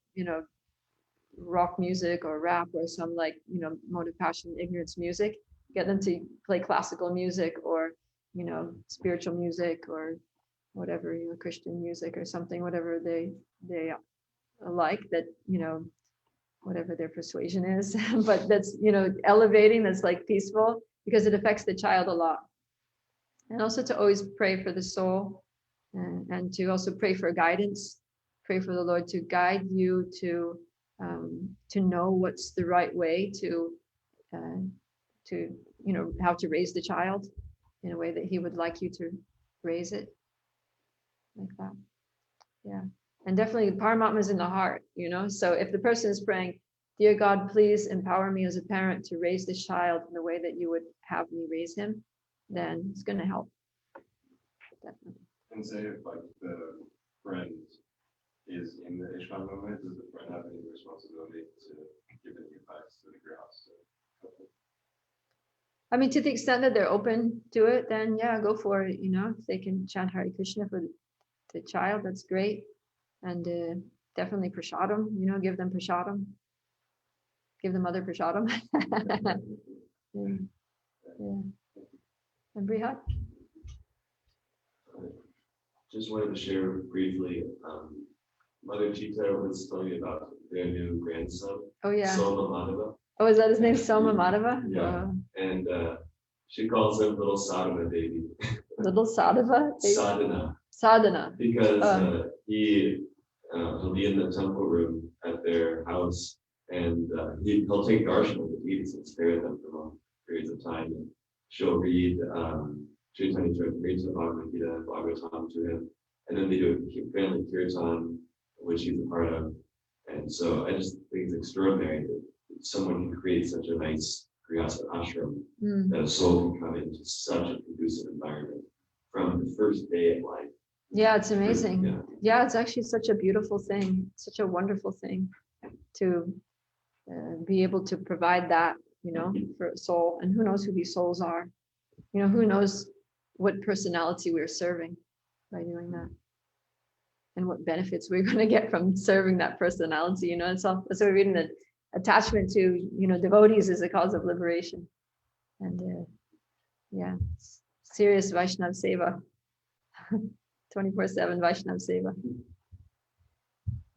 rock music or rap or some mode of passion, ignorance music, get them to play classical music or, spiritual music or whatever, Christian music or something, whatever they like, that, whatever their persuasion is, but that's, elevating, that's peaceful, because it affects the child a lot. And also to always pray for the soul, and to also pray for guidance, pray for the Lord to guide you to know what's the right way to how to raise the child in a way that He would like you to raise it, like that. Yeah. And definitely Paramatma is in the heart, so if the person is praying, dear God, please empower me as a parent to raise this child in the way that you would have me raise him, then it's going to help. Definitely. And say if the friend is in the ISKCON movement, does the friend have any responsibility to give any advice to the Grihastha couple? I mean, to the extent that they're open to it, then yeah, go for it. If they can chant Hare Krishna for the child, that's great. And definitely prasadam, give them prasadam. Give them other prasadam. Yeah. And Brihat? Just wanted to share briefly, Mother Chita was telling me about their new grandson, Oh yeah. Soma Madhava. Oh, is that his name, Soma Madhava? Yeah. And she calls him Little Sadhana Baby. Little Sadhava? Sadhana. Sadhana. Because he'll be in the temple room at their house, and he'll take darshan with the deities and stare at them for long periods of time. And she'll read Caitanya Charitamrita, Bhagavad Gita, and Bhagavatam to him, and then they do a family kirtan, which he's a part of. And so I just think it's extraordinary that someone can create such a nice Grihastha ashram, that a soul can come into such a conducive environment from the first day of life. Yeah, it's amazing. Yeah, it's actually such a beautiful thing, such a wonderful thing to be able to provide that, for a soul. And who knows who these souls are? Who knows what personality we're serving by doing that, and what benefits we're going to get from serving that personality. So we're reading that attachment to, devotees is a cause of liberation. And serious Vaishnav Seva. 24/7 Vaishnav Seva.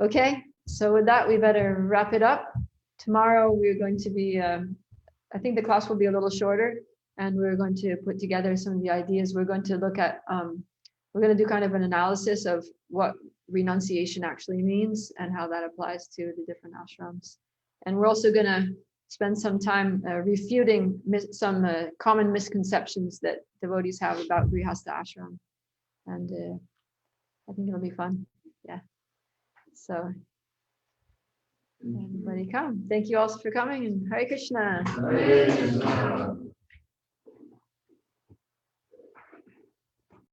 Okay, so with that, we better wrap it up. Tomorrow we're going to be, I think the class will be a little shorter, and we're going to put together some of the ideas. We're going to look at we're going to do kind of an analysis of what renunciation actually means and how that applies to the different ashrams. And we're also going to spend some time refuting some common misconceptions that devotees have about Grihastha ashram. And I think it'll be fun. Yeah. So everybody come. Thank you all for coming, and Hare Krishna. Hare Krishna.